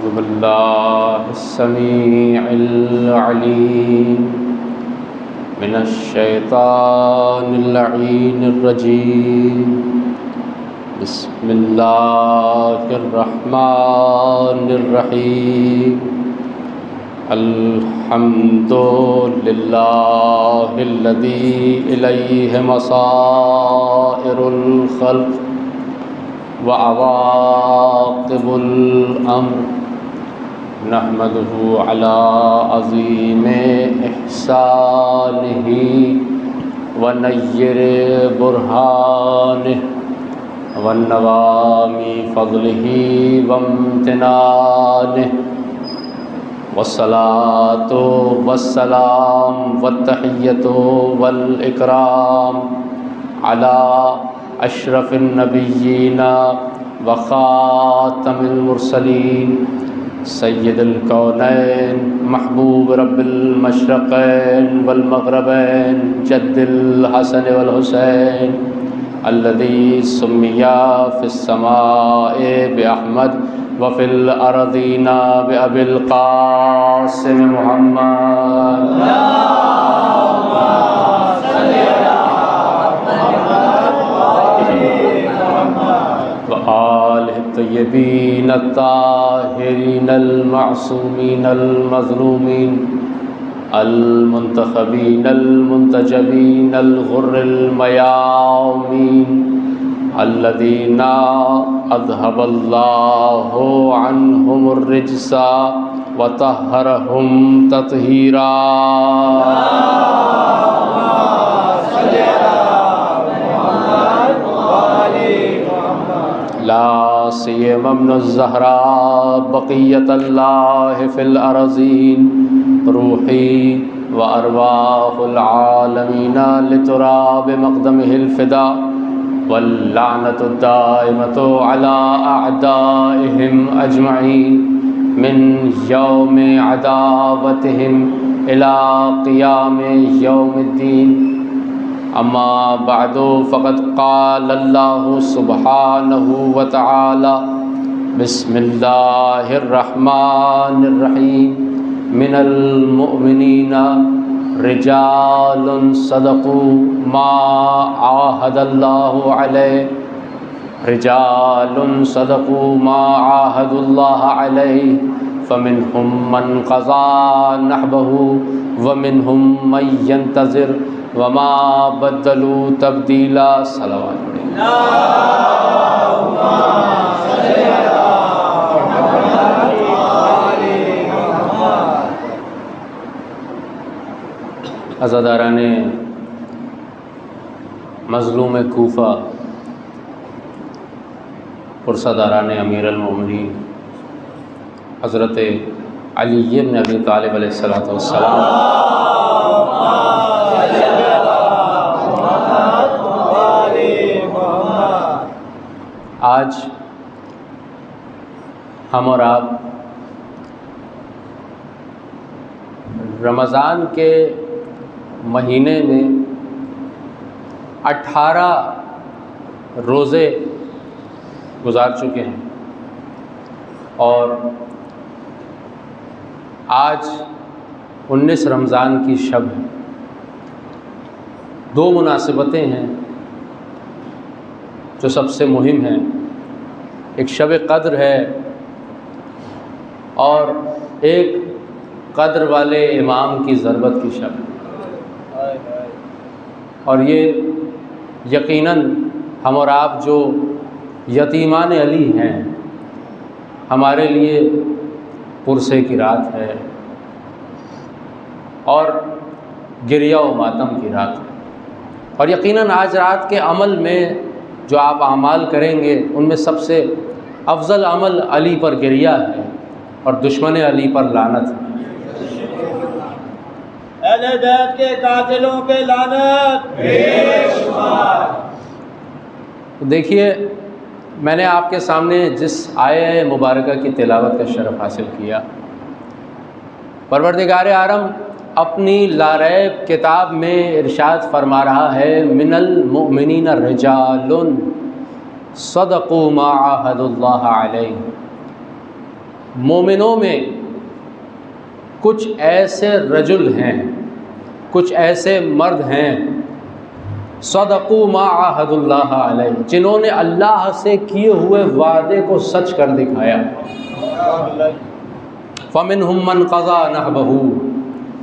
أعوذ بالله السميع العليم من الشيطان اللعين الرجيم. بسم الله الرحمن الرحيم. الحمد لله الذي إليه مصائر الخلق وعواقب الأمر. نحمده على عظيم إحسانه ونير برهانه والنوام فضله وامتنانه، والصلاة والسلام والتحية والإكرام على أشرف النبيين وخاتم المرسلين سید الکونین محبوب رب المشرقین والمغربین جد الحسن والحسین الذي سمي في السماء بأحمد وفي الأرضين بأبي القاسم محمد. وآله الطيبين الطاهرين المعصومين المظلومين المنتخبين المنتجبين الغر الميامين الذين أذهب الله عنهم الرجس وطهرهم تطهيرا. لا سيما ابن الزهراء بقية الله في الأرضين روحي وأرواح العالمين لتراب مقدمه الفداء، واللعنة الدائمة على أعدائهم أجمعين من يوم عداوتهم إلى قيام يوم الدين. اما بعد فقد قال الله سبحانه وتعالى بسم الله الرحمن الرحيم من المؤمنين رجال صدقوا ما عاهد الله عليه رجال صدقوا ما عاهدوا الله عليه فمنهم من قضى نحبه ومنهم من ينتظر وما بدلوا تبدیلا. صلوات عزاداران مظلوم کوفہ، پرساداران امیر المومنین حضرت علی بن ابی طالب علیہ السلام، آج ہم اور آپ رمضان کے مہینے میں 18 روزے گزار چکے ہیں، اور آج 19 رمضان کی شب ہے. دو مناسبتیں ہیں جو سب سے مہم ہیں. ایک شب قدر ہے اور ایک قدر والے امام کی ضربت کی شب ہے. اور یہ یقیناً ہم اور آپ جو یتیمان علی ہیں، ہمارے لیے پرسے کی رات ہے اور گریہ و ماتم کی رات ہے. اور یقیناً آج رات کے عمل میں جو آپ اعمال کریں گے ان میں سب سے افضل عمل علی پر گریہ ہے اور دشمن علی پر لعنت ہے. اہل بیت کے قاتلوں پہ لعنت بے شمار. دیکھیے، میں نے آپ کے سامنے جس آیہ مبارکہ کی تلاوت کا شرف حاصل کیا، پروردگار عالم اپنی لاریب کتاب میں ارشاد فرما رہا ہے من المؤمنین رجال صدقوا ما عاہدوا اللہ علیہ. مومنوں میں کچھ ایسے رجل ہیں، کچھ ایسے مرد ہیں، صدقوا ما عاہد اللہ علیہ، جنہوں نے اللہ سے کیے ہوئے وعدے کو سچ کر دکھایا۔ فَمِنْهُمْ مَنْ قَضَى نَحْبَهُ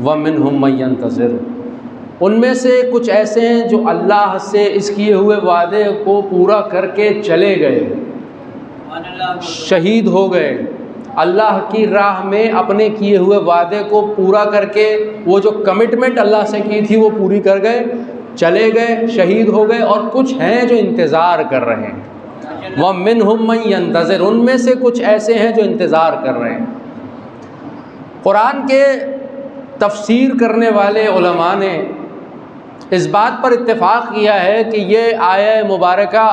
وَمِنْهُمْ مَنْ يَنْتَظِرُ، ان میں سے کچھ ایسے ہیں جو اللہ سے اس کیے ہوئے وعدے کو پورا کر کے چلے گئے، شہید ہو گئے، اللہ کی راہ میں اپنے کیے ہوئے وعدے کو پورا کر کے وہ جو کمٹمنٹ اللہ سے کی تھی وہ پوری کر گئے، چلے گئے، شہید ہو گئے، اور کچھ ہیں جو انتظار کر رہے ہیں۔ وَمِنْهُمْ مَنْ يَنْتَظِرُ، ان میں سے کچھ ایسے ہیں جو انتظار کر رہے ہیں۔ قرآن کے تفسیر کرنے والے علماء نے اس بات پر اتفاق کیا ہے کہ یہ آیہ مبارکہ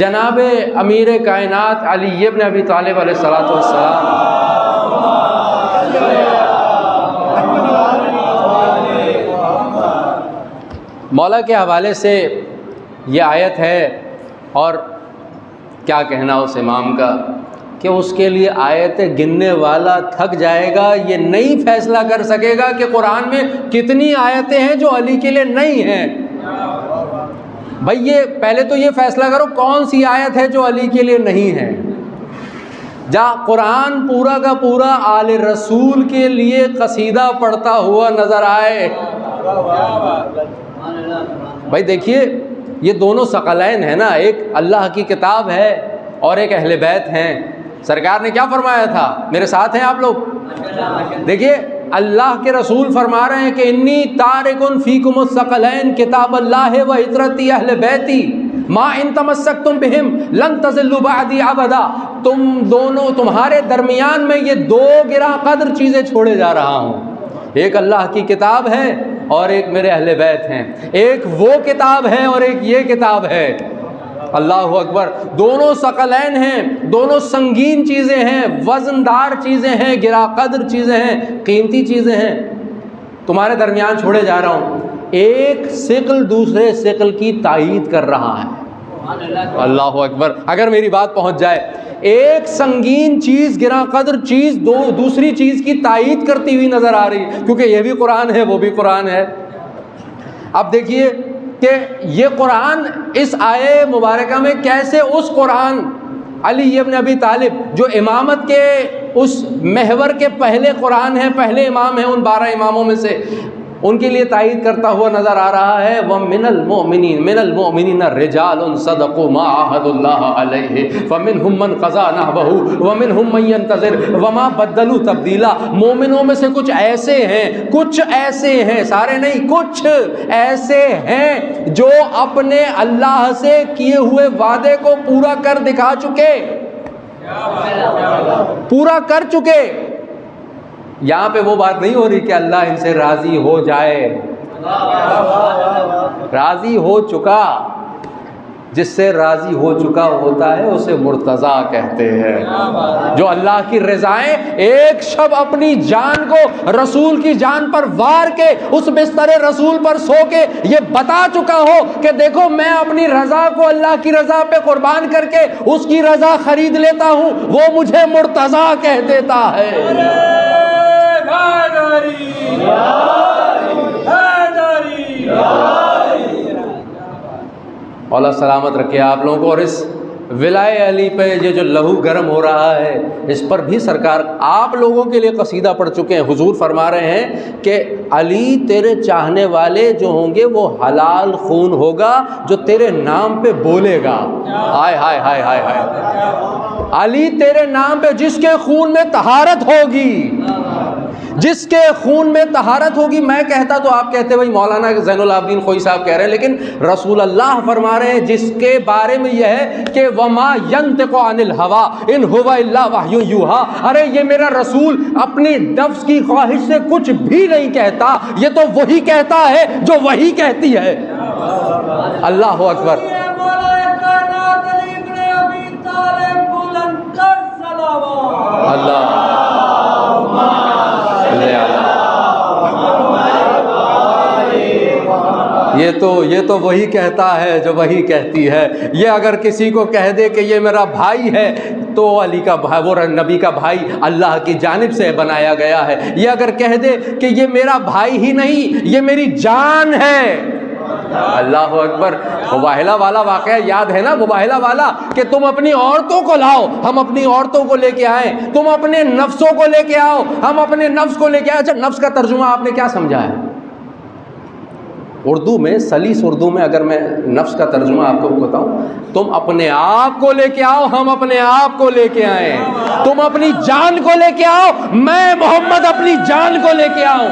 جناب امیر کائنات علی ابن ابی طالب علیہ الصلوۃ والسلام مولا کے حوالے سے یہ آیت ہے، اور کیا کہنا اس امام کا کہ اس کے لیے آیتیں گننے والا تھک جائے گا، یہ نہیں فیصلہ کر سکے گا کہ قرآن میں کتنی آیتیں ہیں جو علی کے لیے نہیں ہیں۔ بھائی یہ پہلے تو یہ فیصلہ کرو کون سی آیت ہے جو علی کے لیے نہیں ہے۔ جہاں قرآن پورا کا پورا آل رسول کے لیے قصیدہ پڑھتا ہوا نظر آئے۔ بھائی دیکھیے یہ دونوں ثقلین ہیں نا، ایک اللہ کی کتاب ہے اور ایک اہل بیت ہیں۔ سرکار نے کیا فرمایا تھا؟ میرے ساتھ ہیں آپ لوگ؟ دیکھیے اللہ کے رسول فرما رہے ہیں کہ انی تارکن فیکم الثقلین کتاب اللہ و عترتی اہل بیتی ما ان تمسکتم بہم لن تضلوا بعدی ابدا۔ تم دونوں، تمہارے درمیان میں یہ دو گراں قدر چیزیں چھوڑے جا رہا ہوں، ایک اللہ کی کتاب ہے اور ایک میرے اہل بیت ہیں، ایک وہ کتاب ہے اور ایک یہ کتاب ہے۔ اللہ اکبر، دونوں ثقلین ہیں، دونوں سنگین چیزیں ہیں، وزندار چیزیں ہیں، گراں قدر چیزیں ہیں، قیمتی چیزیں ہیں، تمہارے درمیان چھوڑے جا رہا ہوں۔ ایک ثقل دوسرے ثقل کی تائید کر رہا ہے۔ اللہ اکبر، اگر میری بات پہنچ جائے، ایک سنگین چیز، گراں قدر چیز دوسری چیز کی تائید کرتی ہوئی نظر آ رہی، کیونکہ یہ بھی قرآن ہے وہ بھی قرآن ہے۔ اب دیکھیے کہ یہ قرآن اس آیے مبارکہ میں کیسے اس قرآن علی ابن ابی طالب جو امامت کے اس محور کے پہلے قرآن ہیں، پہلے امام ہیں ان 12 اماموں میں سے، ان کے لیے تائید کرتا ہوا نظر آ رہا ہے۔ وَمِنَ الْمُؤْمِنِينَ رِجَالٌ صَدَقُوا مَا عَاهَدُوا اللَّهَ عَلَيْهِ فَمِنْهُمْ مَنْ قَضَى نَحْبَهُ وَمِنْهُمْ مَنْ يَنْتَظِرُ وَمَا بَدَّلُوا تَبْدِيلًا۔ مومنوں میں سے کچھ ایسے ہیں، سارے نہیں، کچھ ایسے ہیں جو اپنے اللہ سے کیے ہوئے وعدے کو پورا کر دکھا چکے، پورا کر چکے۔ یہاں پہ وہ بات نہیں ہو رہی کہ اللہ ان سے راضی ہو جائے، راضی ہو چکا، جس سے راضی ہو چکا ہوتا ہے اسے مرتضیٰ کہتے ہیں۔ جو اللہ کی رضائیں، ایک شب اپنی جان کو رسول کی جان پر وار کے اس بستر رسول پر سو کے یہ بتا چکا ہو کہ دیکھو میں اپنی رضا کو اللہ کی رضا پہ قربان کر کے اس کی رضا خرید لیتا ہوں، وہ مجھے مرتضیٰ کہہ دیتا ہے۔ اللہ سلامت رکھے آپ لوگوں کو۔ اور اس ولائے علی پہ یہ جو لہو گرم ہو رہا ہے، اس پر بھی سرکار آپ لوگوں کے لیے قصیدہ پڑھ چکے ہیں۔ حضور فرما رہے ہیں کہ علی تیرے چاہنے والے جو ہوں گے وہ حلال خون ہوگا جو تیرے نام پہ بولے گا۔ ہائے ہائے ہائے ہائے ہائے، علی تیرے نام پہ جس کے خون میں طہارت ہوگی، جس کے خون میں طہارت ہوگی۔ میں کہتا تو آپ کہتے بھائی مولانا زین العابدین خوئی صاحب کہہ رہے ہیں، لیکن رسول اللہ فرما رہے ہیں جس کے بارے میں یہ ہے کہ وما ينطق عن الهوى ان هو الا وحی یوحی، ارے یہ میرا رسول اپنی نفس کی خواہش سے کچھ بھی نہیں کہتا، یہ تو وہی کہتا ہے جو وہی کہتی ہے۔ اللہ اکبر۔ اللہ یہ تو وہی کہتا ہے جو وہی کہتی ہے۔ یہ اگر کسی کو کہہ دے کہ یہ میرا بھائی ہے تو علی کا بھائی، وہ نبی کا بھائی اللہ کی جانب سے بنایا گیا ہے. یہ اگر کہہ دے کہ یہ میرا بھائی ہی نہیں، یہ میری جان ہے. اللہ اکبر. مباہلہ والا واقعہ یاد ہے نا، مباہلہ والا، کہ تم اپنی عورتوں کو لاؤ، ہم اپنی عورتوں کو لے کے آئیں، تم اپنے نفسوں کو لے کے آؤ، ہم اپنے نفس کو لے کے آئے. اچھا، نفس کا ترجمہ آپ نے کیا سمجھا ہے؟ اردو میں، سلیس اردو میں اگر میں نفس کا ترجمہ آپ کو بتاؤں، تم اپنے آپ کو لے کے آؤ، ہم اپنے آپ کو لے کے آئیں. تم اپنی جان کو لے کے آؤ، میں محمد اپنی جان کو لے کے آؤں.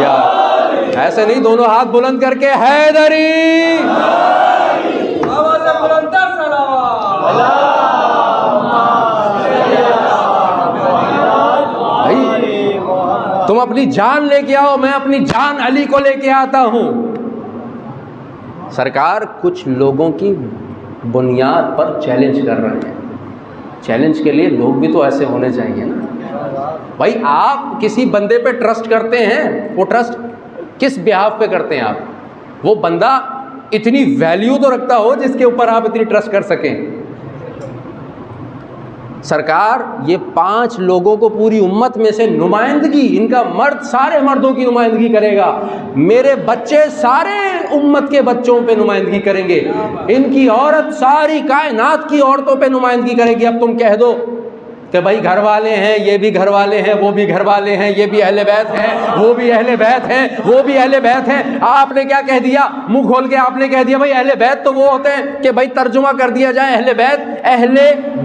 یا ایسے نہیں، دونوں ہاتھ بلند کر کے حیدری. تم اپنی جان لے کے آؤ، میں اپنی جان علی کو لے کے آتا ہوں. سرکار کچھ لوگوں کی بنیاد پر چیلنج کر رہے ہیں. چیلنج کے لیے لوگ بھی تو ایسے ہونے چاہیے نا بھائی. آپ کسی بندے پہ ٹرسٹ کرتے ہیں، وہ ٹرسٹ کس بیہاف پہ کرتے ہیں آپ؟ وہ بندہ اتنی ویلیو تو رکھتا ہو جس کے اوپر آپ اتنی ٹرسٹ کر سکیں. سرکار یہ 5 لوگوں کو پوری امت میں سے نمائندگی، ان کا مرد سارے مردوں کی نمائندگی کرے گا، میرے بچے سارے امت کے بچوں پہ نمائندگی کریں گے، ان کی عورت ساری کائنات کی عورتوں پہ نمائندگی کرے گی. اب تم کہہ دو کہ بھائی گھر والے ہیں، یہ بھی گھر والے ہیں، وہ بھی گھر والے ہیں، یہ بھی اہل بیت ہیں، وہ بھی اہل بیت ہیں، وہ بھی اہل بیت ہیں. آپ نے کیا کہہ دیا؟ منہ کھول کے آپ نے کہہ دیا بھائی اہل بیت تو وہ ہوتے ہیں کہ بھائی ترجمہ کر دیا جائے اہل بیت. اہل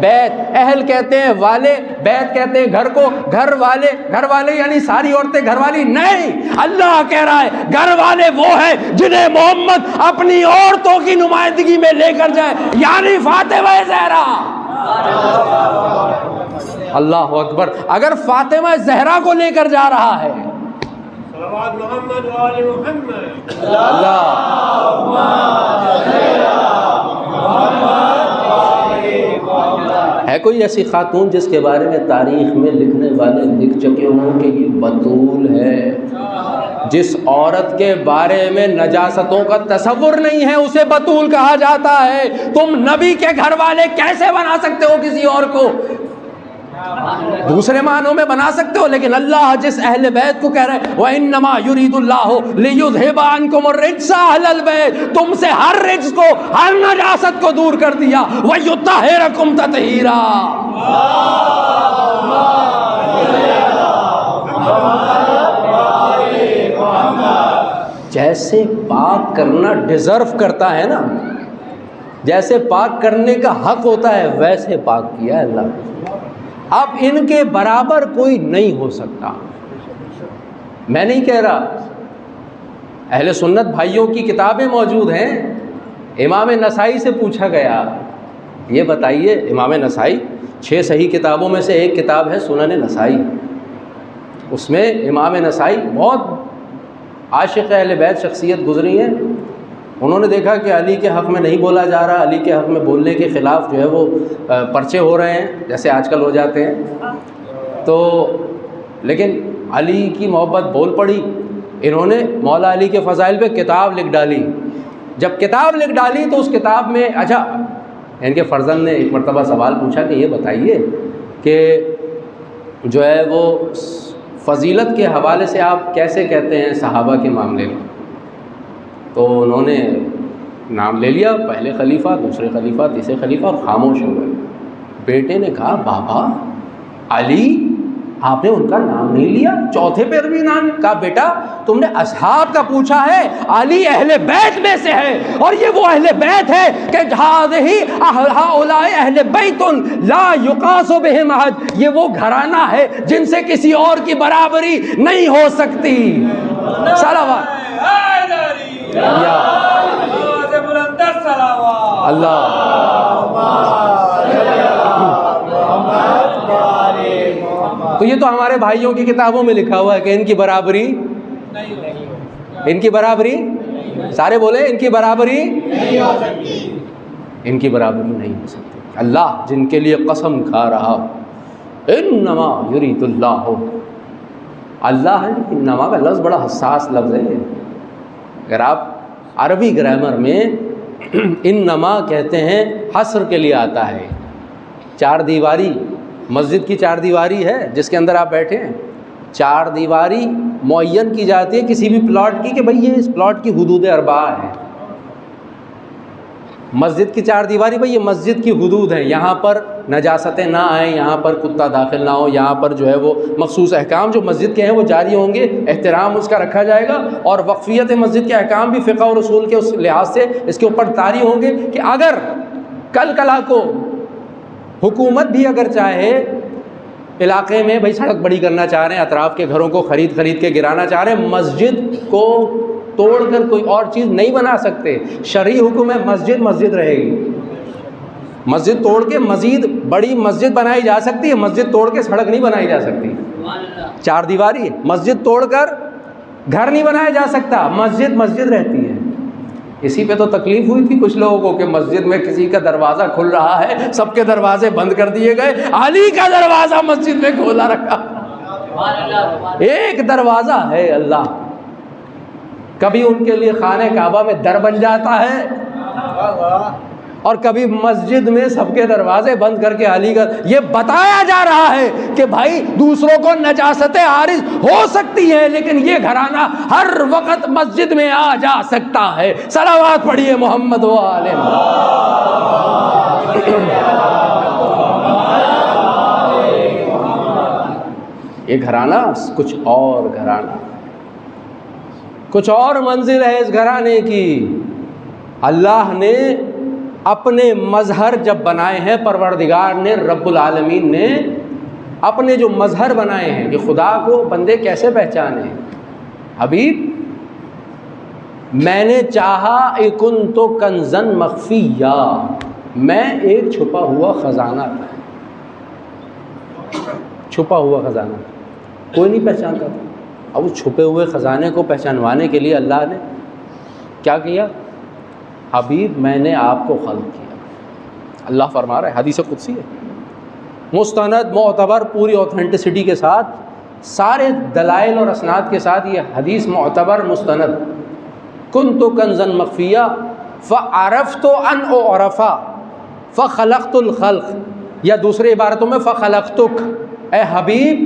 بیت، اہل کہتے ہیں والے، بیت کہتے ہیں گھر کو. گھر والے، گھر والے یعنی ساری عورتیں گھر والی نہیں. اللہ کہہ رہا ہے گھر والے وہ ہیں جنہیں محمد اپنی عورتوں کی نمائندگی میں لے کر جائے، یعنی فاطمہ زہرا. اللہ اکبر. اگر فاطمہ زہرا کو لے کر جا رہا ہے، صلوات محمد و آل محمد. ہے کوئی ایسی خاتون جس کے بارے میں تاریخ میں لکھنے والے لکھ چکے ہوں کہ یہ بطول ہے؟ جس عورت کے بارے میں نجاستوں کا تصور نہیں ہے اسے بطول کہا جاتا ہے. تم نبی کے گھر والے کیسے بنا سکتے ہو کسی اور کو؟ دوسرے معنوں میں بنا سکتے ہو، لیکن اللہ جس اہل بیت کو کہہ رہے ہیں وَإِنَّمَا يُرِيدُ اللَّهُ لِيُذْهِبَ عَنْكُمُ الرِّجْسَ أَهْلَ الْبَيْتِ. تم سے ہر رجس کو، ہر نجاست کو دور کر دیا. وَيُطَهِّرَكُمْ تَطْهِيرًا. جیسے پاک کرنا ڈیزرو کرتا ہے نا، جیسے پاک کرنے کا حق ہوتا ہے، ویسے پاک کیا ہے اللہ. اب ان کے برابر کوئی نہیں ہو سکتا. میں نہیں کہہ رہا، اہل سنت بھائیوں کی کتابیں موجود ہیں. امام نسائی سے پوچھا گیا، یہ بتائیے، امام نسائی 6 صحیح کتابوں میں سے ایک کتاب ہے سنن نسائی. اس میں امام نسائی بہت عاشق اہل بیت شخصیت گزری ہیں. انہوں نے دیکھا کہ علی کے حق میں نہیں بولا جا رہا، علی کے حق میں بولنے کے خلاف جو ہے وہ پرچے ہو رہے ہیں جیسے آج کل ہو جاتے ہیں. تو لیکن علی کی محبت بول پڑی. انہوں نے مولا علی کے فضائل پہ کتاب لکھ ڈالی. جب کتاب لکھ ڈالی تو اس کتاب میں، اچھا ان کے فرزند نے ایک مرتبہ سوال پوچھا کہ یہ بتائیے کہ جو ہے وہ فضیلت کے حوالے سے آپ کیسے کہتے ہیں صحابہ کے معاملے میں؟ تو انہوں نے نام لے لیا، پہلے خلیفہ، دوسرے خلیفہ، تیسرے خلیفہ، اور خاموش ہو گئے. بیٹے نے کہا بابا علی، آپ نے ان کا نام نہیں لیا، چوتھے پہ بھی نام. کہا بیٹا تم نے اصحاب کا پوچھا ہے، علی اہل بیت میں سے ہے، اور یہ وہ اہل بیت ہے کہ ہذہ ہؤلاء اہل بیت لا یقاس بہم احد. یہ وہ گھرانہ ہے جن سے کسی اور کی برابری نہیں ہو سکتی. صلوات اللہ. تو یہ تو ہمارے بھائیوں کی کتابوں میں لکھا ہوا ہے کہ ان کی برابری، ان کی برابری، سارے بولے ان کی برابری نہیں ہو سکتی، ان کی برابری نہیں ہو سکتی. اللہ جن کے لیے قسم کھا رہا، انما یرید اللہ، اللہ ہے. انما کا لفظ بڑا حساس لفظ ہے. اگر آپ عربی گرامر میں انما کہتے ہیں حصر کے لیے آتا ہے، چار دیواری مسجد کی چار دیواری ہے جس کے اندر آپ بیٹھے ہیں، چار دیواری معین کی جاتی ہے کسی بھی پلاٹ کی کہ بھئی یہ اس پلاٹ کی حدود اربعہ ہے۔ مسجد کی چار دیواری بھئی یہ مسجد کی حدود ہے، یہاں پر نجاستیں نہ آئیں، یہاں پر کتا داخل نہ ہو، یہاں پر جو ہے وہ مخصوص احکام جو مسجد کے ہیں وہ جاری ہوں گے، احترام اس کا رکھا جائے گا، اور وقفیت مسجد کے احکام بھی فقہ اور اصول کے اس لحاظ سے اس کے اوپر طاری ہوں گے کہ اگر کل کلا کو حکومت بھی اگر چاہے علاقے میں بھئی سڑک بڑی کرنا چاہ رہے ہیں، اطراف کے گھروں کو خرید کے گرانا چاہ رہے ہیں، مسجد کو توڑ کر کوئی اور چیز نہیں بنا سکتے۔ شرعی حکم ہے مسجد مسجد رہے گی، مسجد توڑ کے مزید بڑی مسجد بنائی جا سکتی ہے، مسجد توڑ کے سڑک نہیں بنائی جا سکتی۔ چار دیواری مسجد توڑ کر گھر نہیں بنایا جا سکتا، مسجد مسجد رہتی ہے۔ اسی پہ تو تکلیف ہوئی تھی کچھ لوگوں کو کہ مسجد میں کسی کا دروازہ کھل رہا ہے، سب کے دروازے بند کر دیے گئے، علی کا دروازہ مسجد میں کھولا رکھا، ایک دروازہ ہے اللہ۔ کبھی ان کے لیے خانہ کعبہ میں در بن جاتا ہے اور کبھی مسجد میں سب کے دروازے بند کر کے علی کا، یہ بتایا جا رہا ہے کہ بھائی دوسروں کو نجاستیں عارض ہو سکتی ہیں لیکن یہ گھرانہ ہر وقت مسجد میں آ جا سکتا ہے۔ صلوات پڑھیے محمد و آل یہ گھرانہ کچھ اور گھرانہ، کچھ اور منزل ہے اس گھرانے کی۔ اللہ نے اپنے مظہر جب بنائے ہیں، پروردگار نے رب العالمین نے اپنے جو مظہر بنائے ہیں کہ خدا کو بندے کیسے پہچانے، حبیب میں نے چاہا اکنت کنزن مخفیا، میں ایک چھپا ہوا خزانہ تھا، چھپا ہوا خزانہ کوئی نہیں پہچانتا تھا۔ اب اس چھپے ہوئے خزانے کو پہچانوانے کے لیے اللہ نے کیا کیا؟ حبیب میں نے آپ کو خلق کیا۔ اللہ فرما رہا ہے، حدیث قدسی ہے، مستند معتبر پوری اوتھینٹسٹی کے ساتھ، سارے دلائل اور اسناد کے ساتھ یہ حدیث معتبر مستند، کنت کنزا مخفیا فعرفت ان اعرف فخلقت الخلق، یا دوسری عبارتوں میں فخلقتک، اے حبیب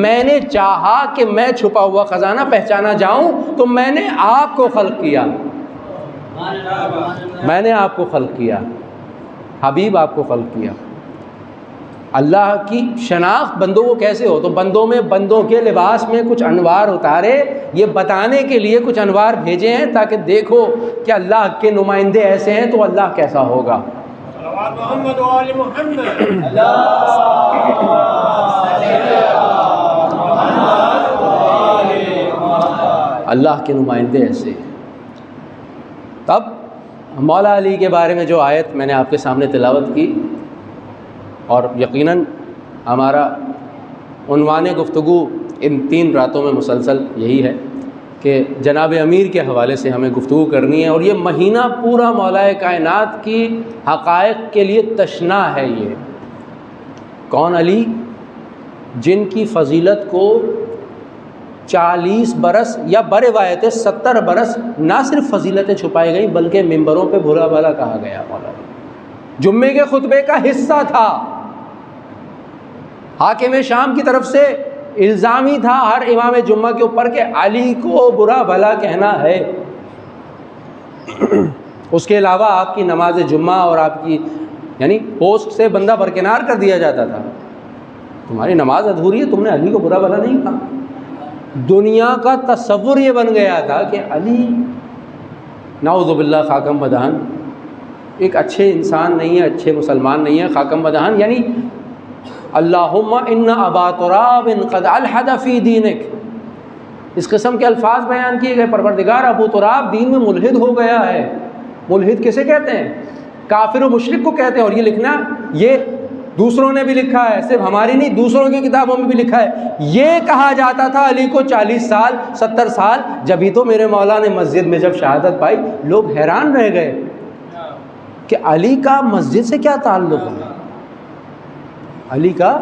میں نے چاہا کہ میں چھپا ہوا خزانہ پہچانا جاؤں تو میں نے آپ کو خلق کیا، میں نے آپ کو خلق کیا، حبیب آپ کو خلق کیا۔ اللہ کی شناخت بندوں کو کیسے ہو؟ تو بندوں میں بندوں کے لباس میں کچھ انوار اتارے، یہ بتانے کے لیے کچھ انوار بھیجے ہیں تاکہ دیکھو کہ اللہ کے نمائندے ایسے ہیں تو اللہ کیسا ہوگا۔ محمد و آل محمد اللہ کے نمائندے ایسے ہیں۔ تب مولا علی کے بارے میں جو آیت میں نے آپ کے سامنے تلاوت کی، اور یقیناً ہمارا عنوان گفتگو ان 3 راتوں میں مسلسل یہی ہے کہ جناب امیر کے حوالے سے ہمیں گفتگو کرنی ہے، اور یہ مہینہ پورا مولا کائنات کی حقائق کے لیے تشنا ہے۔ یہ کون؟ علی، جن کی فضیلت کو 40 برس یا بروایت 70 برس نہ صرف فضیلتیں چھپائی گئی بلکہ ممبروں پہ بھلا بھلا کہا گیا۔ مولا جمعے کے خطبے کا حصہ تھا، حاکم شام کی طرف سے الزامی تھا ہر امام جمعہ کے اوپر کہ علی کو برا بھلا کہنا ہے۔ اس کے علاوہ آپ کی نماز جمعہ اور آپ کی یعنی پوسٹ سے بندہ برکنار کر دیا جاتا تھا، تمہاری نماز ادھوری ہے، تم نے علی کو برا بھلا نہیں کہا۔ دنیا کا تصور یہ بن گیا تھا کہ علی نعوذ باللہ خاکم بدہن، ایک اچھے انسان نہیں ہے، اچھے مسلمان نہیں ہے، خاکم بدہن، یعنی اللہم ان ابا تراب قد الحد فی دینک، اس قسم کے الفاظ بیان کیے گئے، پروردگار ابو تراب دین میں ملحد ہو گیا ہے۔ ملحد کسے کہتے ہیں؟ کافر و مشرک کو کہتے ہیں، اور یہ لکھنا یہ دوسروں نے بھی لکھا ہے، صرف ہماری نہیں دوسروں کی کتابوں میں بھی لکھا ہے۔ یہ کہا جاتا تھا علی کو 40 سال 70 سال، جبھی تو میرے مولا نے مسجد میں جب شہادت پائی لوگ حیران رہ گئے کہ علی کا مسجد سے کیا تعلق ہے، علی کا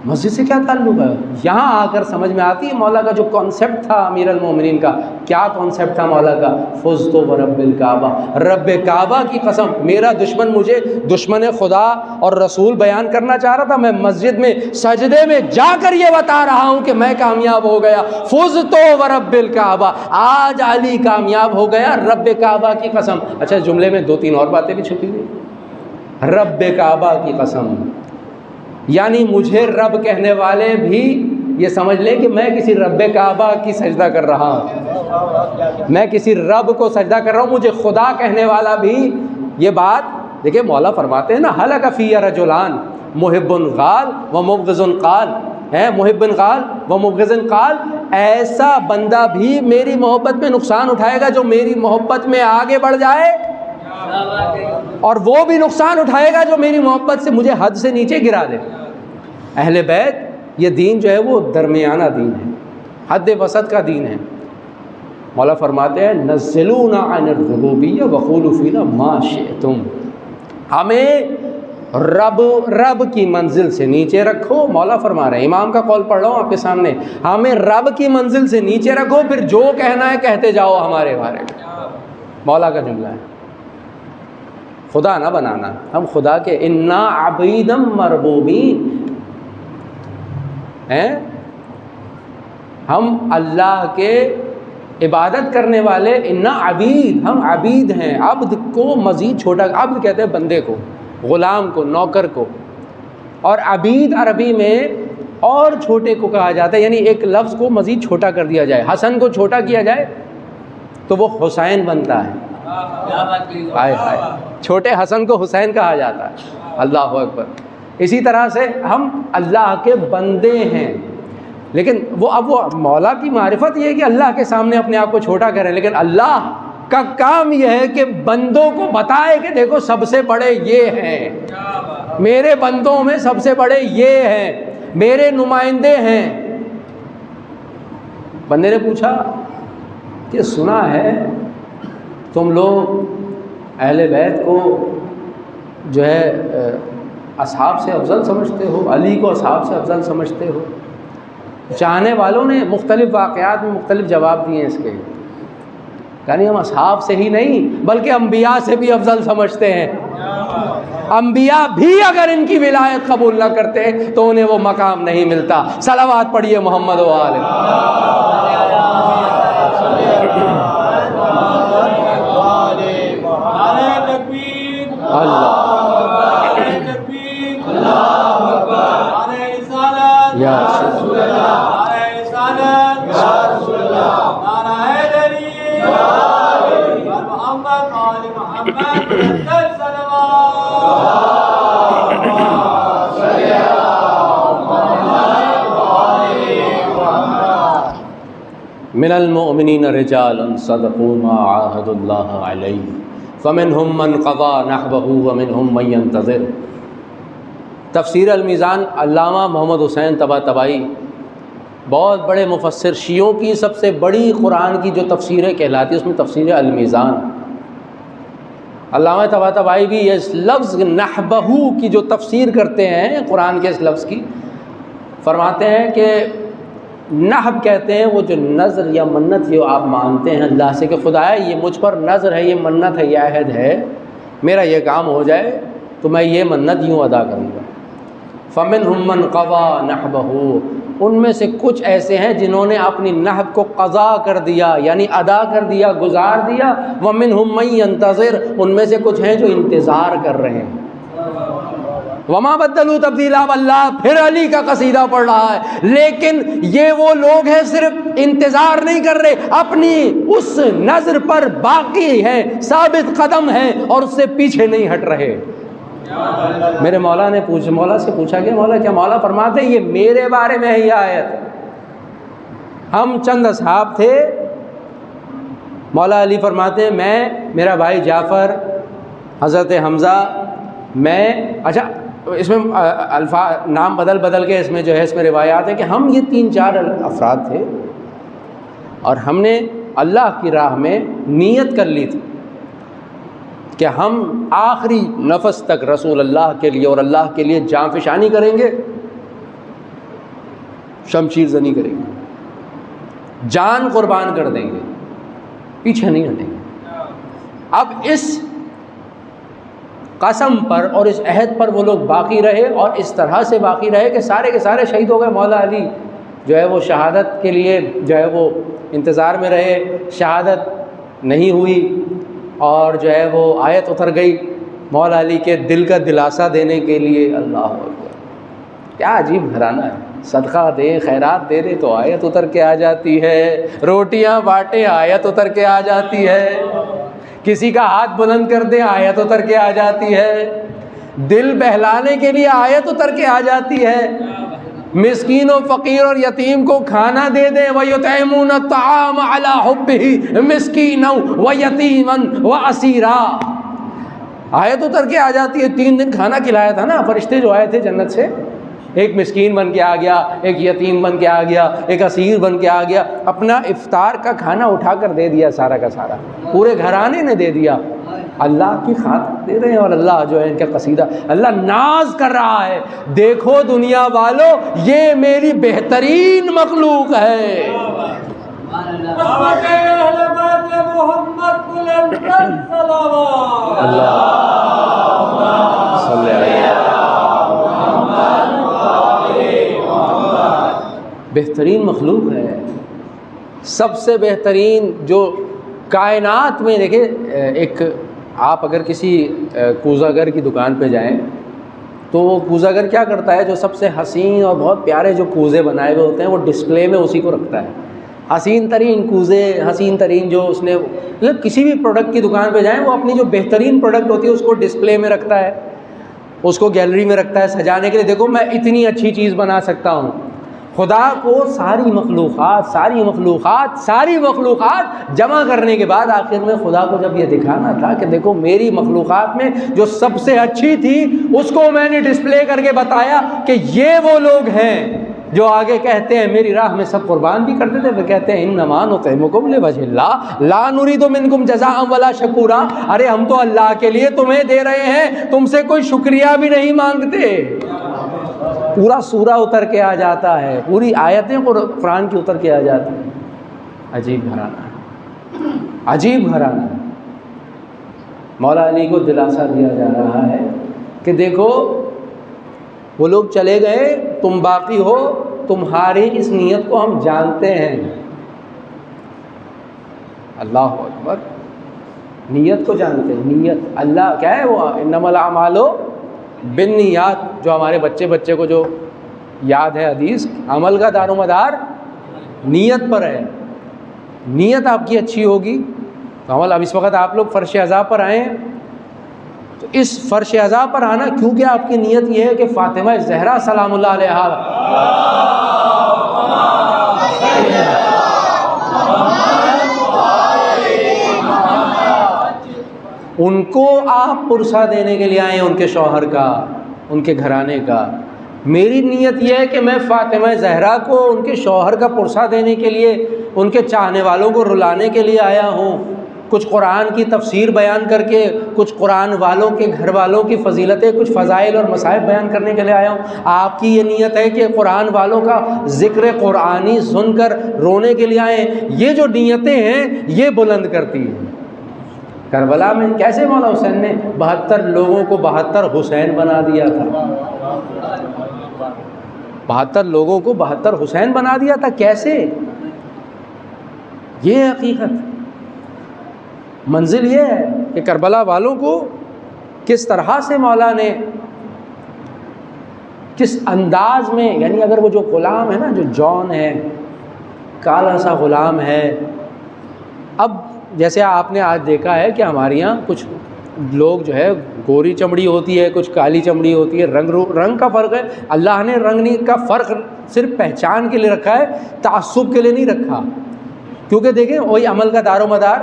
مسجد سے کیا تعلق ہے؟ یہاں آ کر سمجھ میں آتی ہے مولا کا جو کانسیپٹ تھا امیر المومنین کا. کیا کانسیپٹ تھا مولا کا؟ فزت ورب الکعبہ، رب کعبہ کی قسم. میرا دشمن مجھے دشمن خدا اور رسول بیان کرنا چاہ رہا تھا، میں مسجد میں سجدے میں جا کر یہ بتا رہا ہوں کہ میں کامیاب ہو گیا. فزت ورب الکعبہ، آج علی کامیاب ہو گیا رب کعبہ کی قسم. اچھا جملے میں 2-3 اور باتیں بھی چھپی ہوئی. رب کعبہ کی قسم، یعنی مجھے رب کہنے والے بھی یہ سمجھ لیں کہ میں کسی رب کعبہ کی سجدہ کر رہا ہوں، میں کسی رب کو سجدہ کر رہا ہوں. مجھے خدا کہنے والا بھی یہ بات دیکھیں مولا فرماتے ہیں نا، حلق فی رجلان محب قال و مبغض قال، ہے محب قال و مبغض قال. ایسا بندہ بھی میری محبت میں نقصان اٹھائے گا جو میری محبت میں آگے بڑھ جائے، اور وہ بھی نقصان اٹھائے گا جو میری محبت سے مجھے حد سے نیچے گرا دے. اہل بیت یہ دین جو ہے وہ درمیانہ دین ہے، حد وسط کا دین ہے. مولا فرماتے ہیں نزلونا عن الربوبیہ وقولوا فینا ما شئتم، ہمیں رب کی منزل سے نیچے رکھو. مولا فرما رہے ہیں، امام کا قول پڑھ رہا ہوں آپ کے سامنے، ہمیں رب کی منزل سے نیچے رکھو، پھر جو کہنا ہے کہتے جاؤ ہمارے بارے میں. مولا کا جملہ ہے، خدا نہ بنانا. ہم خدا کے انا عبیدم مربوبین ہیں، ہم اللہ کے عبادت کرنے والے. انا عبید، ہم عبید ہیں. عبد کو مزید چھوٹا، عبد کہتے ہیں بندے کو، غلام کو، نوکر کو. اور عبید عربی میں اور چھوٹے کو کہا جاتا ہے، یعنی ایک لفظ کو مزید چھوٹا کر دیا جائے. حسن کو چھوٹا کیا جائے تو وہ حسین بنتا ہے. ہائے ہائے، چھوٹے حسن کو حسین کہا جاتا ہے. اللہ اکبر. اسی طرح سے ہم اللہ کے بندے ہیں، لیکن اب وہ مولا کی معرفت یہ ہے کہ اللہ کے سامنے اپنے آپ کو چھوٹا کریں، لیکن اللہ کا کام یہ ہے کہ بندوں کو بتائے کہ دیکھو سب سے بڑے یہ ہیں، میرے بندوں میں سب سے بڑے یہ ہیں، میرے نمائندے ہیں. بندے نے پوچھا کہ سنا ہے تم لوگ اہل بیت کو جو ہے اصحاب سے افضل سمجھتے ہو، علی کو اصحاب سے افضل سمجھتے ہو. چاہنے والوں نے مختلف واقعات میں مختلف جواب دیے اس کے، یعنی ہم اصحاب سے ہی نہیں بلکہ انبیاء سے بھی افضل سمجھتے ہیں. انبیاء بھی اگر ان کی ولایت قبول نہ کرتے تو انہیں وہ مقام نہیں ملتا. صلوات پڑھیے محمد و آل اللہ. یا رسول من المؤمنین رجال صدقوا ما عاهدوا اللہ علیہ فمنهم من قضى نحبه ومنهم من ينتظر. تفسیر المیزان علامہ محمد حسین طباطبائی بہت بڑے مفسر، شیعوں کی سب سے بڑی قرآن کی جو تفسیریں کہلاتی ہے اس میں تفسیر المیزان. علامہ طباطبائی بھی اس لفظ نحبہ کی جو تفسیر کرتے ہیں قرآن کے اس لفظ کی، فرماتے ہیں کہ نحب کہتے ہیں وہ جو نظر یا منت جو آپ مانتے ہیں اللہ سے کہ خدایا یہ مجھ پر نظر ہے، یہ منت ہے، یہ عہد ہے، میرا یہ کام ہو جائے تو میں یہ منت یوں ادا کروں گا. فمنہم من قضا نحبہ، ان میں سے کچھ ایسے ہیں جنہوں نے اپنی نحب کو قضا کر دیا یعنی ادا کر دیا، گزار دیا. ومنہم من ینتظر، ان میں سے کچھ ہیں جو انتظار کر رہے ہیں. وما بدلوا تبدیلا، اللہ پھر علی کا قصیدہ پڑھ رہا ہے، لیکن یہ وہ لوگ ہیں صرف انتظار نہیں کر رہے، اپنی اس نظر پر باقی ہیں، ثابت قدم ہیں اور اس سے پیچھے نہیں ہٹ رہے. میرے مولا سے پوچھا کہ مولا کیا؟ مولا فرماتے یہ میرے بارے میں ہے یہ آیت. ہم چند اصحاب تھے، مولا علی فرماتے ہیں میں، میرا بھائی جعفر، حضرت حمزہ، میں. اچھا اس میں نام بدل کے اس میں جو ہے اس میں روایات ہے کہ ہم یہ 3-4 افراد تھے اور ہم نے اللہ کی راہ میں نیت کر لی تھی کہ ہم آخری نفس تک رسول اللہ کے لیے اور اللہ کے لیے جاں فشانی کریں گے. شمشیر زنی کریں گے، جان قربان کر دیں گے، پیچھے نہیں ہٹیں گے۔ اب اس قسم پر اور اس عہد پر وہ لوگ باقی رہے، اور اس طرح سے باقی رہے کہ سارے کے سارے شہید ہو گئے۔ مولا علی جو ہے وہ شہادت کے لیے جو ہے وہ انتظار میں رہے، شہادت نہیں ہوئی، اور جو ہے وہ آیت اتر گئی مولا علی کے دل کا دلاسا دینے کے لیے۔ اللہ اکبر، کیا عجیب گھرانہ ہے۔ صدقہ دے، خیرات دے دے تو آیت اتر کے آ جاتی ہے، روٹیاں بانٹے آیت اتر کے آ جاتی ہے، کسی کا ہاتھ بلند کر دے آیت اتر کے آ جاتی ہے، دل بہلانے کے لیے آیت اتر کے آ جاتی ہے، مسکین و فقیر اور یتیم کو کھانا دے دیں، وَيُطْعِمُونَ الطَّعَامَ عَلَىٰ حُبِّهِ مِسْكِينًا وَيَتِيمًا وَأَسِيرًا، آیت اتر کے آ جاتی ہے۔ 3 دن کھانا کھلایا تھا نا فرشتے جو آئے تھے جنت سے، ایک مسکین بن کے آ گیا، ایک یتیم بن کے آ گیا، ایک اسیر بن کے آ گیا، اپنا افطار کا کھانا اٹھا کر دے دیا، سارا کا سارا پورے گھرانے نے دے دیا، اللہ کی خاطر دے رہے ہیں۔ اور اللہ جو ہے ان کا قصیدہ، اللہ ناز کر رہا ہے، دیکھو دنیا والو یہ میری بہترین مخلوق ہے۔ بہترین مخلوق ہے، سب سے بہترین جو کائنات میں۔ دیکھیں، ایک آپ اگر کسی کوزہ گر کی دکان پہ جائیں تو وہ کوزہ گر کیا کرتا ہے، جو سب سے حسین اور بہت پیارے جو کوزے بنائے ہوئے ہوتے ہیں وہ ڈسپلے میں اسی کو رکھتا ہے، حسین ترین کوزے، حسین ترین جو اس نے، مطلب کسی بھی پروڈکٹ کی دکان پہ جائیں وہ اپنی جو بہترین پروڈکٹ ہوتی ہے اس کو ڈسپلے میں رکھتا ہے، اس کو گیلری میں رکھتا ہے سجانے کے لیے، دیکھو میں اتنی اچھی چیز بنا سکتا ہوں۔ خدا کو ساری مخلوقات جمع کرنے کے بعد آخر میں خدا کو جب یہ دکھانا تھا کہ دیکھو میری مخلوقات میں جو سب سے اچھی تھی اس کو میں نے ڈسپلے کر کے بتایا کہ یہ وہ لوگ ہیں جو آگے کہتے ہیں میری راہ میں سب قربان بھی کرتے تھے، وہ کہتے ہیں انما نطعمکم لوجہ اللہ لا نرید منکم جزاء ولا شکورا، ارے ہم تو اللہ کے لیے تمہیں دے رہے ہیں، تم سے کوئی شکریہ بھی نہیں مانگتے۔ پورا سورہ اتر کے آ جاتا ہے، پوری آیتیں قرآن کی اتر کے آ جاتی ہیں۔ عجیب گھرانہ، عجیب گھرانہ۔ مولا علی کو دلاسا دیا جا رہا ہے کہ دیکھو وہ لوگ چلے گئے، تم باقی ہو، تمہاری اس نیت کو ہم جانتے ہیں۔ اللہ اکبر، نیت کو جانتے ہیں، نیت اللہ کیا ہے، وہ انما الاعمال بالنیات، جو ہمارے بچے کو جو یاد ہے حدیث، عمل کا دار و مدار نیت پر ہے، نیت آپ کی اچھی ہوگی تو عمل۔ اب اس وقت آپ لوگ فرش عزا پر آئے ہیں تو اس فرش عزا پر آنا کیونکہ آپ کی نیت یہ ہے کہ فاطمہ زہرا سلام اللہ علیہا ان کو آپ پرسہ دینے کے لیے آئے ہیں، ان کے شوہر کا، ان کے گھرانے کا۔ میری نیت یہ ہے کہ میں فاطمہ زہرا کو ان کے شوہر کا پرسہ دینے کے لیے، ان کے چاہنے والوں کو رلانے کے لیے آیا ہوں، کچھ قرآن کی تفسیر بیان کر کے، کچھ قرآن والوں کے گھر والوں کی فضیلتیں، کچھ فضائل اور مصائب بیان کرنے کے لیے آیا ہوں۔ آپ کی یہ نیت ہے کہ قرآن والوں کا ذکر قرآنی سن کر رونے کے لیے آئے ہیں۔ یہ جو نیتیں ہیں یہ بلند کرتی ہیں۔ کربلا میں کیسے مولا حسین نے 72 لوگوں کو 72 حسین بنا دیا تھا، 72 لوگوں کو 72 حسین بنا دیا تھا، کیسے؟ یہ حقیقت، منزل یہ ہے کہ کربلا والوں کو کس طرح سے مولا نے، کس انداز میں، یعنی اگر وہ جو غلام ہے نا، جو جون ہے، کالا سا غلام ہے، اب جیسے آپ نے آج دیکھا ہے کہ ہمارے یہاں کچھ لوگ جو ہے گوری چمڑی ہوتی ہے، کچھ کالی چمڑی ہوتی ہے، رنگ کا فرق ہے۔ اللہ نے رنگ کا فرق صرف پہچان کے لیے رکھا ہے، تعصب کے لیے نہیں رکھا، کیونکہ دیکھیں وہی عمل کا دار و مدار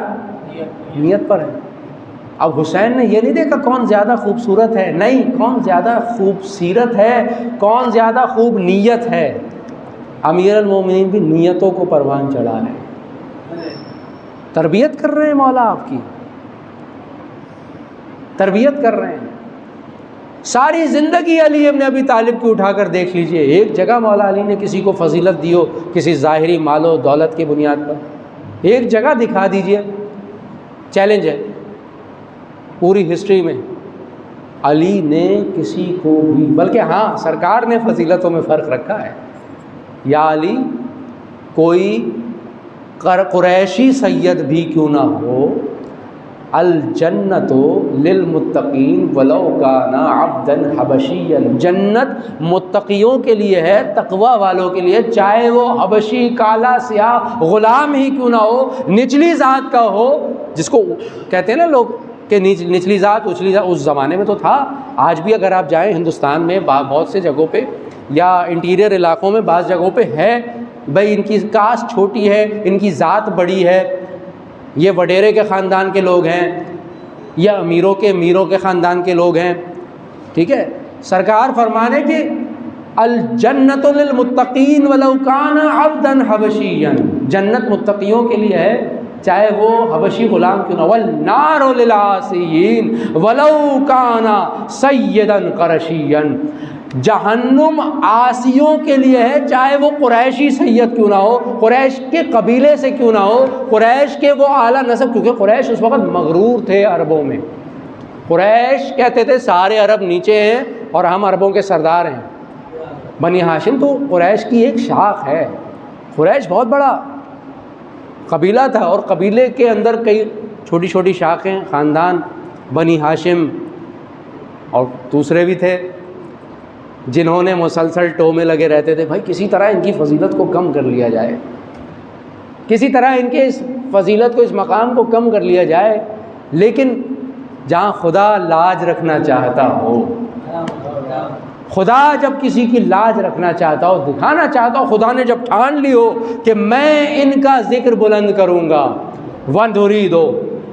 نیت پر ہے۔ اب حسین نے یہ نہیں دیکھا کون زیادہ خوبصورت ہے، نہیں، کون زیادہ خوبصیرت ہے، کون زیادہ خوب نیت ہے۔ امیر المومنین بھی نیتوں کو پروان چڑھا رہے ہیں، تربیت کر رہے ہیں، مولا آپ کی تربیت کر رہے ہیں۔ ساری زندگی علی ابن ابی طالب کی اٹھا کر دیکھ لیجئے، ایک جگہ مولا علی نے کسی کو فضیلت دی ہو کسی ظاہری مال و دولت کی بنیاد پر؟ ایک جگہ دکھا دیجئے، چیلنج ہے۔ پوری ہسٹری میں علی نے کسی کو بھی، بلکہ ہاں سرکار نے فضیلتوں میں فرق رکھا ہے، یا علی کوئی قریشی سید بھی کیوں نہ ہو، الجنت للمتقین ولو کان عبدا حبشیا، جنت متقیوں کے لیے ہے، تقوی والوں کے لیے، چاہے وہ حبشی کالا سیاہ غلام ہی کیوں نہ ہو، نچلی ذات کا ہو، جس کو کہتے ہیں نا لوگ کہ نچلی ذات اچلی ذات، اس زمانے میں تو تھا، آج بھی اگر آپ جائیں ہندوستان میں بہت سے جگہوں پہ یا انٹیریئر علاقوں میں بعض جگہوں پہ ہے، بھائی ان کی کاسٹ چھوٹی ہے، ان کی ذات بڑی ہے، یہ وڈیرے کے خاندان کے لوگ ہیں یا امیروں کے خاندان کے لوگ ہیں، ٹھیک ہے۔ سرکار فرمانے کہ الجنت للمتقین ولو کان عبدا حبشیا، جنت متقیوں کے لیے ہے چاہے وہ حبشی غلام کیوں نہ، والنار للعاصیین ولو کان سیدا قرشیا، جہنم عاصیوں کے لیے ہے چاہے وہ قریشی سید کیوں نہ ہو، قریش کے قبیلے سے کیوں نہ ہو، قریش کے وہ اعلیٰ نسب، کیونکہ قریش اس وقت مغرور تھے عربوں میں، قریش کہتے تھے سارے عرب نیچے ہیں اور ہم عربوں کے سردار ہیں۔ بنی ہاشم تو قریش کی ایک شاخ ہے، قریش بہت بڑا قبیلہ تھا، اور قبیلے کے اندر کئی چھوٹی چھوٹی شاخیں، خاندان، بنی ہاشم اور دوسرے بھی تھے جنہوں نے مسلسل ٹو میں لگے رہتے تھے، بھائی کسی طرح ان کی فضیلت کو کم کر لیا جائے، کسی طرح ان کے اس فضیلت کو، اس مقام کو کم کر لیا جائے۔ لیکن جہاں خدا لاج رکھنا چاہتا ہو، خدا جب کسی کی لاج رکھنا چاہتا ہو، دکھانا چاہتا ہو، خدا نے جب ٹھان لی ہو کہ میں ان کا ذکر بلند کروں گا، وَنُرِيدُ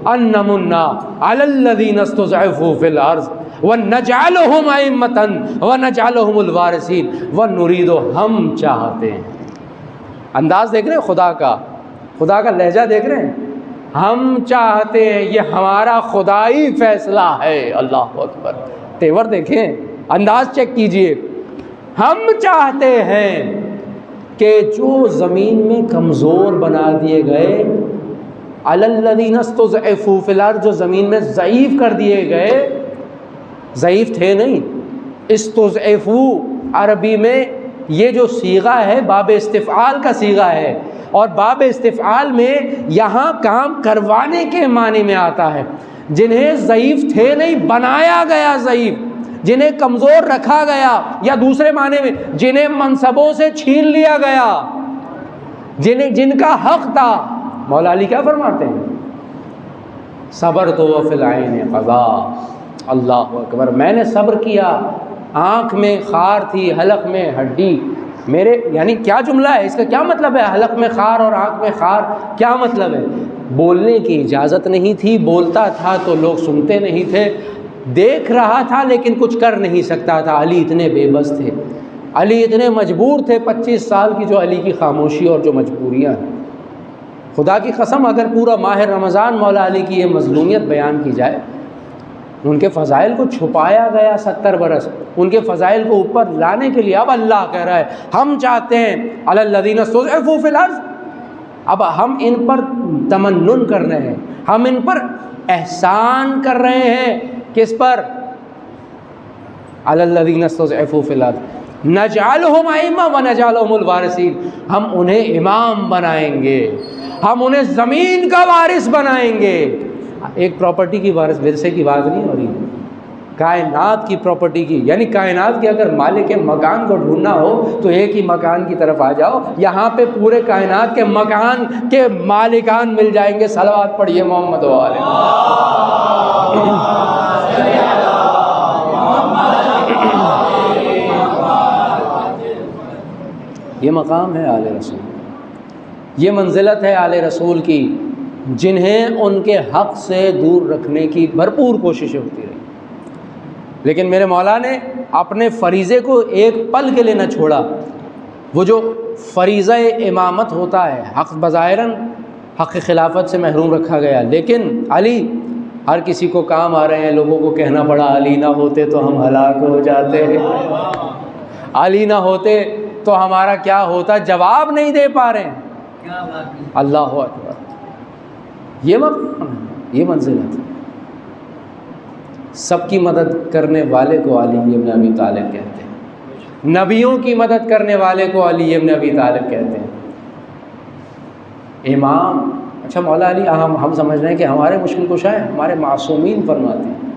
أَن نَّمُنَّ عَلَى الَّذِينَ اسْتُضْعِفُوا فِي الْأَرْضِ وَنَجْعَلَهُمْ أَئِمَّةً وَنَجْعَلَهُمُ الْوَارِثِينَ وَنُرِيدُ، ہم چاہتے ہیں، انداز دیکھ رہے ہیں خدا کا لہجہ دیکھ رہے ہیں، ہم چاہتے ہیں، یہ ہمارا خدائی فیصلہ ہے، اللہ اکبر، تیور دیکھیں، انداز چیک کیجئے، ہم چاہتے ہیں کہ جو زمین میں کمزور بنا دیے گئے، علی الذین استضعفوا فی الارض، جو زمین میں ضعیف کر دیے گئے، ضعیف تھے نہیں، استضعفوا عربی میں یہ جو صیغہ ہے باب استفعال کا صیغہ ہے، اور باب استفعال میں یہاں کام کروانے کے معنی میں آتا ہے، جنہیں ضعیف تھے نہیں بنایا گیا ضعیف، جنہیں کمزور رکھا گیا، یا دوسرے معنی میں جنہیں منصبوں سے چھین لیا گیا، جن کا حق تھا۔ مولا علی کیا فرماتے ہیں؟ صبرت وفی العین قضا، اللہ اکبر، میں نے صبر کیا، آنکھ میں خار تھی حلق میں ہڈی، میرے یعنی کیا جملہ ہے، اس کا کیا مطلب ہے؟ حلق میں خار اور آنکھ میں خار کیا مطلب ہے؟ بولنے کی اجازت نہیں تھی، بولتا تھا تو لوگ سنتے نہیں تھے، دیکھ رہا تھا لیکن کچھ کر نہیں سکتا تھا، علی اتنے بے بس تھے، علی اتنے مجبور تھے، 25 سال کی جو علی کی خاموشی اور جو مجبوریاں ہیں، خدا کی قسم اگر پورا ماہ رمضان مولا علی کی یہ مظلومیت بیان کی جائے، ان کے فضائل کو چھپایا گیا 70 برس، ان کے فضائل کو اوپر لانے کے لیے اب اللہ کہہ رہا ہے ہم چاہتے ہیں علی الذین استضعفوا فی الارض، اب ہم ان پر تمنن کر رہے ہیں، ہم ان پر احسان کر رہے ہیں، کس پر؟ علی الذین استضعفوا فی الارض نجعلہم ائمہ ونجعلہم الوارثین، ہم انہیں امام بنائیں گے، ہم انہیں زمین کا وارث بنائیں گے۔ ایک پراپرٹی کی وارث، ورثے کی بات نہیں ہو رہی، کائنات کی پراپرٹی کی، یعنی کائنات کے اگر مالک کے مکان کو ڈھونڈنا ہو تو ایک ہی مکان کی طرف آ جاؤ، یہاں پہ پورے کائنات کے مکان کے مالکان مل جائیں گے، صلوات پڑھیے محمد والے۔ یہ مقام ہے آل رسول، یہ منزلت ہے آل رسول کی، جنہیں ان کے حق سے دور رکھنے کی بھرپور کوششیں ہوتی رہی، لیکن میرے مولا نے اپنے فریضے کو ایک پل کے لیے نہ چھوڑا۔ وہ جو فریضہ امامت ہوتا ہے، حق بظاہراً حق خلافت سے محروم رکھا گیا، لیکن علی ہر کسی کو کام آ رہے ہیں، لوگوں کو کہنا پڑا علی نہ ہوتے تو ہم ہلاک ہو جاتے، علی نہ ہوتے تو ہمارا کیا ہوتا، جواب نہیں دے پا رہے ہیں۔ اللہ اکبر، یہ مقام، یہ منزلت ہے۔ سب کی مدد کرنے والے کو علی ابن ابی طالب کہتے ہیں، نبیوں کی مدد کرنے والے کو علی ابن ابی طالب کہتے ہیں۔ امام، اچھا مولا علی ہم سمجھ رہے ہیں کہ ہمارے مشکل کشا ہیں، ہمارے معصومین فرماتے ہیں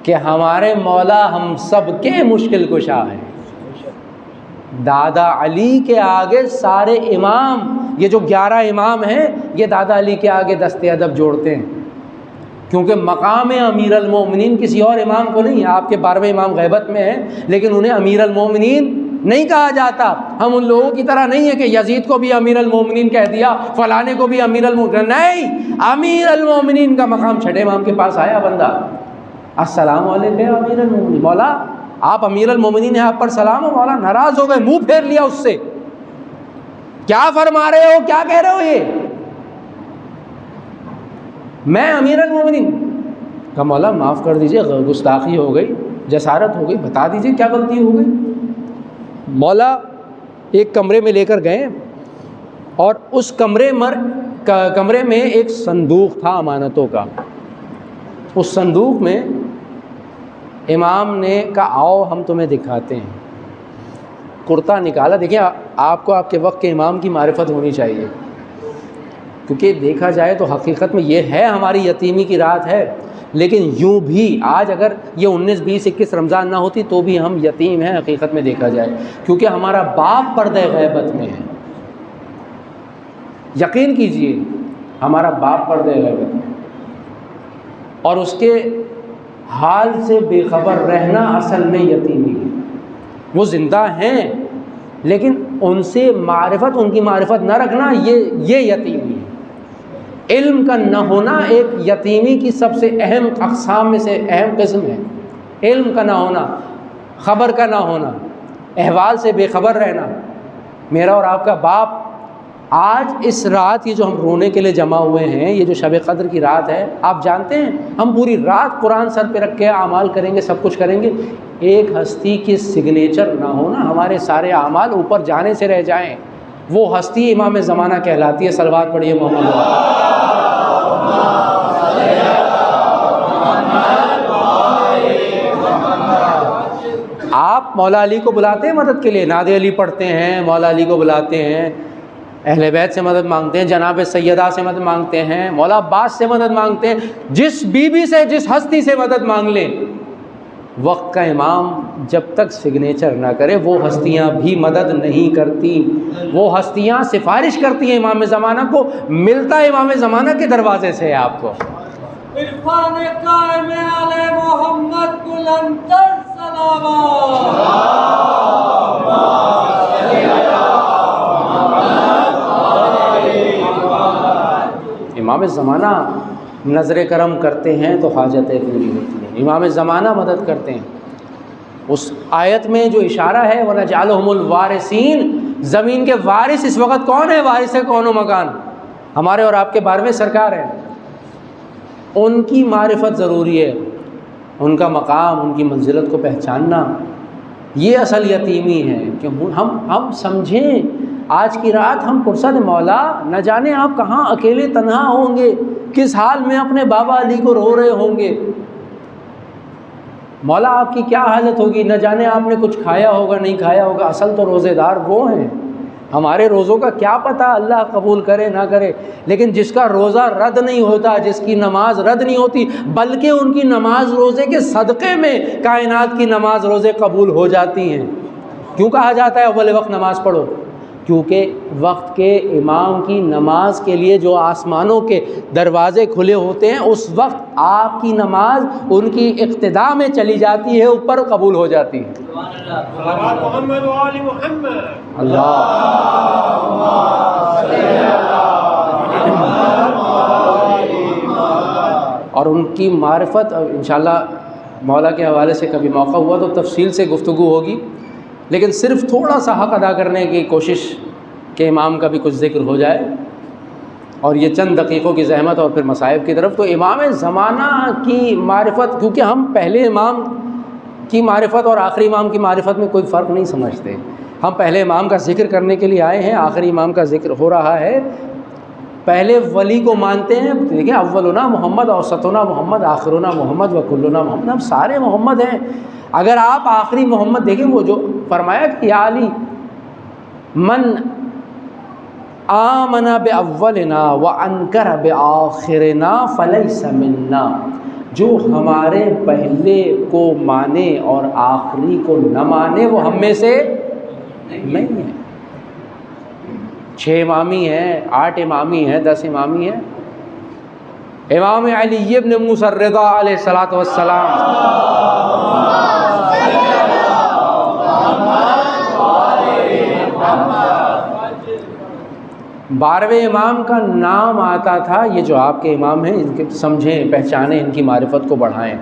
کہ ہمارے مولا ہم سب کے مشکل کشا ہیں۔ دادا علی کے آگے سارے امام، یہ جو 11 امام ہیں، یہ دادا علی کے آگے دست ادب جوڑتے ہیں، کیونکہ مقام امیر المومنین کسی اور امام کو نہیں ہے۔ آپ کے 12ویں امام غیبت میں ہیں، لیکن انہیں امیر المومنین نہیں کہا جاتا۔ ہم ان لوگوں کی طرح نہیں ہے کہ یزید کو بھی امیر المومنین کہہ دیا، فلانے کو بھی امیر المومنین، نہیں، امیر المومنین کا مقام چھٹے امام کے پاس آیا بندہ، السلام علیکم امیر المومنین، مولا آپ امیر المومنین ہیں، آپ پر سلام ہو۔ مولا ناراض ہو گئے، منہ پھیر لیا اس سے، کیا فرما رہے ہو، کیا کہہ رہے ہو، یہ میں امیر المومنین کا؟ مولا معاف کر دیجئے، گستاخی ہو گئی، جسارت ہو گئی، بتا دیجئے کیا غلطی ہو گئی۔ مولا ایک کمرے میں لے کر گئے، اور اس کمرے میں ایک صندوق تھا امانتوں کا۔ اس صندوق میں امام نے کہا آؤ ہم تمہیں دکھاتے ہیں۔ کرتا نکالا، دیکھیں آپ کو آپ کے وقت کے امام کی معرفت ہونی چاہیے، کیونکہ دیکھا جائے تو حقیقت میں یہ ہے ہماری یتیمی کی رات ہے، لیکن یوں بھی آج اگر یہ 19، 20، 21 رمضان نہ ہوتی تو بھی ہم یتیم ہیں حقیقت میں دیکھا جائے، کیونکہ ہمارا باپ پردہ غیبت میں ہے۔ یقین کیجئے ہمارا باپ پردہ غیبت میں، اور اس کے حال سے بے خبر رہنا اصل میں یتیمی ہے۔ وہ زندہ ہیں لیکن ان سے معرفت، ان کی معرفت نہ رکھنا، یہ یتیمی ہے۔ علم کا نہ ہونا ایک یتیمی کی سب سے اہم اقسام میں سے اہم قسم ہے۔ علم کا نہ ہونا، خبر کا نہ ہونا، احوال سے بے خبر رہنا۔ میرا اور آپ کا باپ آج اس رات، یہ جو ہم رونے کے لیے جمع ہوئے ہیں، یہ جو شب قدر کی رات ہے، آپ جانتے ہیں ہم پوری رات قرآن سر پہ رکھ کے اعمال کریں گے، سب کچھ کریں گے، ایک ہستی کی سگنیچر نہ ہونا، ہمارے سارے اعمال اوپر جانے سے رہ جائیں، وہ ہستی امام زمانہ کہلاتی ہے۔ صلوات پڑھیے محمد۔ آپ مولا علی کو بلاتے ہیں مدد کے لیے، ناد علی پڑھتے ہیں، مولا علی کو بلاتے ہیں، اہل بیت سے مدد مانگتے ہیں، جناب سیدہ سے مدد مانگتے ہیں، مولا عباس سے مدد مانگتے ہیں، جس بی سے، جس ہستی سے مدد مانگ لیں، وقت کا امام جب تک سگنیچر نہ کرے وہ ہستیاں بھی مدد نہیں کرتی۔ وہ ہستیاں سفارش کرتی ہیں امام زمانہ کو، ملتا ہے امام زمانہ کے دروازے سے آپ کو۔ عرفان قائم علی محمد بلندر صلوات۔ امام زمانہ نظر کرم کرتے ہیں تو حاجتیں پوری ہوتی ہیں، امام زمانہ مدد کرتے ہیں۔ اس آیت میں جو اشارہ ہے وَنَجْعَلُهُمُ الْوَارِثِينَ، زمین کے وارث اس وقت کون ہے؟ وارث کون و مکان ہمارے اور آپ کے 12ویں سرکار ہیں۔ ان کی معرفت ضروری ہے، ان کا مقام، ان کی منزلت کو پہچاننا، یہ اصل یتیمی ہے کہ ہم سمجھیں آج کی رات ہم پرسد مولا، نہ جانے آپ کہاں اکیلے تنہا ہوں گے، کس حال میں اپنے بابا علی کو رو رہے ہوں گے، مولا آپ کی کیا حالت ہوگی، نہ جانے آپ نے کچھ کھایا ہوگا نہیں کھایا ہوگا۔ اصل تو روزے دار وہ ہیں، ہمارے روزوں کا کیا پتہ، اللہ قبول کرے نہ کرے، لیکن جس کا روزہ رد نہیں ہوتا، جس کی نماز رد نہیں ہوتی، بلکہ ان کی نماز روزے کے صدقے میں کائنات کی نماز روزے قبول ہو جاتی ہیں۔ کیوں کہا جاتا ہے اول وقت نماز پڑھو؟ کیونکہ وقت کے امام کی نماز کے لیے جو آسمانوں کے دروازے کھلے ہوتے ہیں، اس وقت آپ کی نماز ان کی اقتداء میں چلی جاتی ہے، اوپر قبول ہو جاتی ہے۔ صلوات محمد و آل محمد۔ اور ان کی معرفت انشاءاللہ مولا کے حوالے سے کبھی موقع ہوا تو تفصیل سے گفتگو ہوگی، لیکن صرف تھوڑا سا حق ادا کرنے کی کوشش کہ امام کا بھی کچھ ذکر ہو جائے۔ اور یہ چند دقیقوں کی زحمت اور پھر مصائب کی طرف. تو امام زمانہ کی معرفت، کیونکہ ہم پہلے امام کی معرفت اور آخری امام کی معرفت میں کوئی فرق نہیں سمجھتے. ہم پہلے امام کا ذکر کرنے کے لیے آئے ہیں، آخری امام کا ذکر ہو رہا ہے. پہلے ولی کو مانتے ہیں. دیکھیں، اولنا محمد، اوسطنا محمد، آخرنا محمد و کلنا محمد، ہم سارے محمد ہیں. اگر آپ آخری محمد دیکھیں، وہ جو فرمایا کہ یا علی من آمن باولنا وانکر بآخرنا فلیس منا، جو ہمارے پہلے کو مانے اور آخری کو نہ مانے وہ ہم میں سے نہیں ہے. 6 امامی ہیں، 8 امامی ہیں، 10 امامی ہیں. امام علی ابن موسیٰ الرضا علیہ الصلوۃ والسلام، 12ویں امام کا نام آتا تھا. یہ جو آپ کے امام ہیں، ان کے سمجھیں، پہچانیں، ان کی معرفت کو بڑھائیں.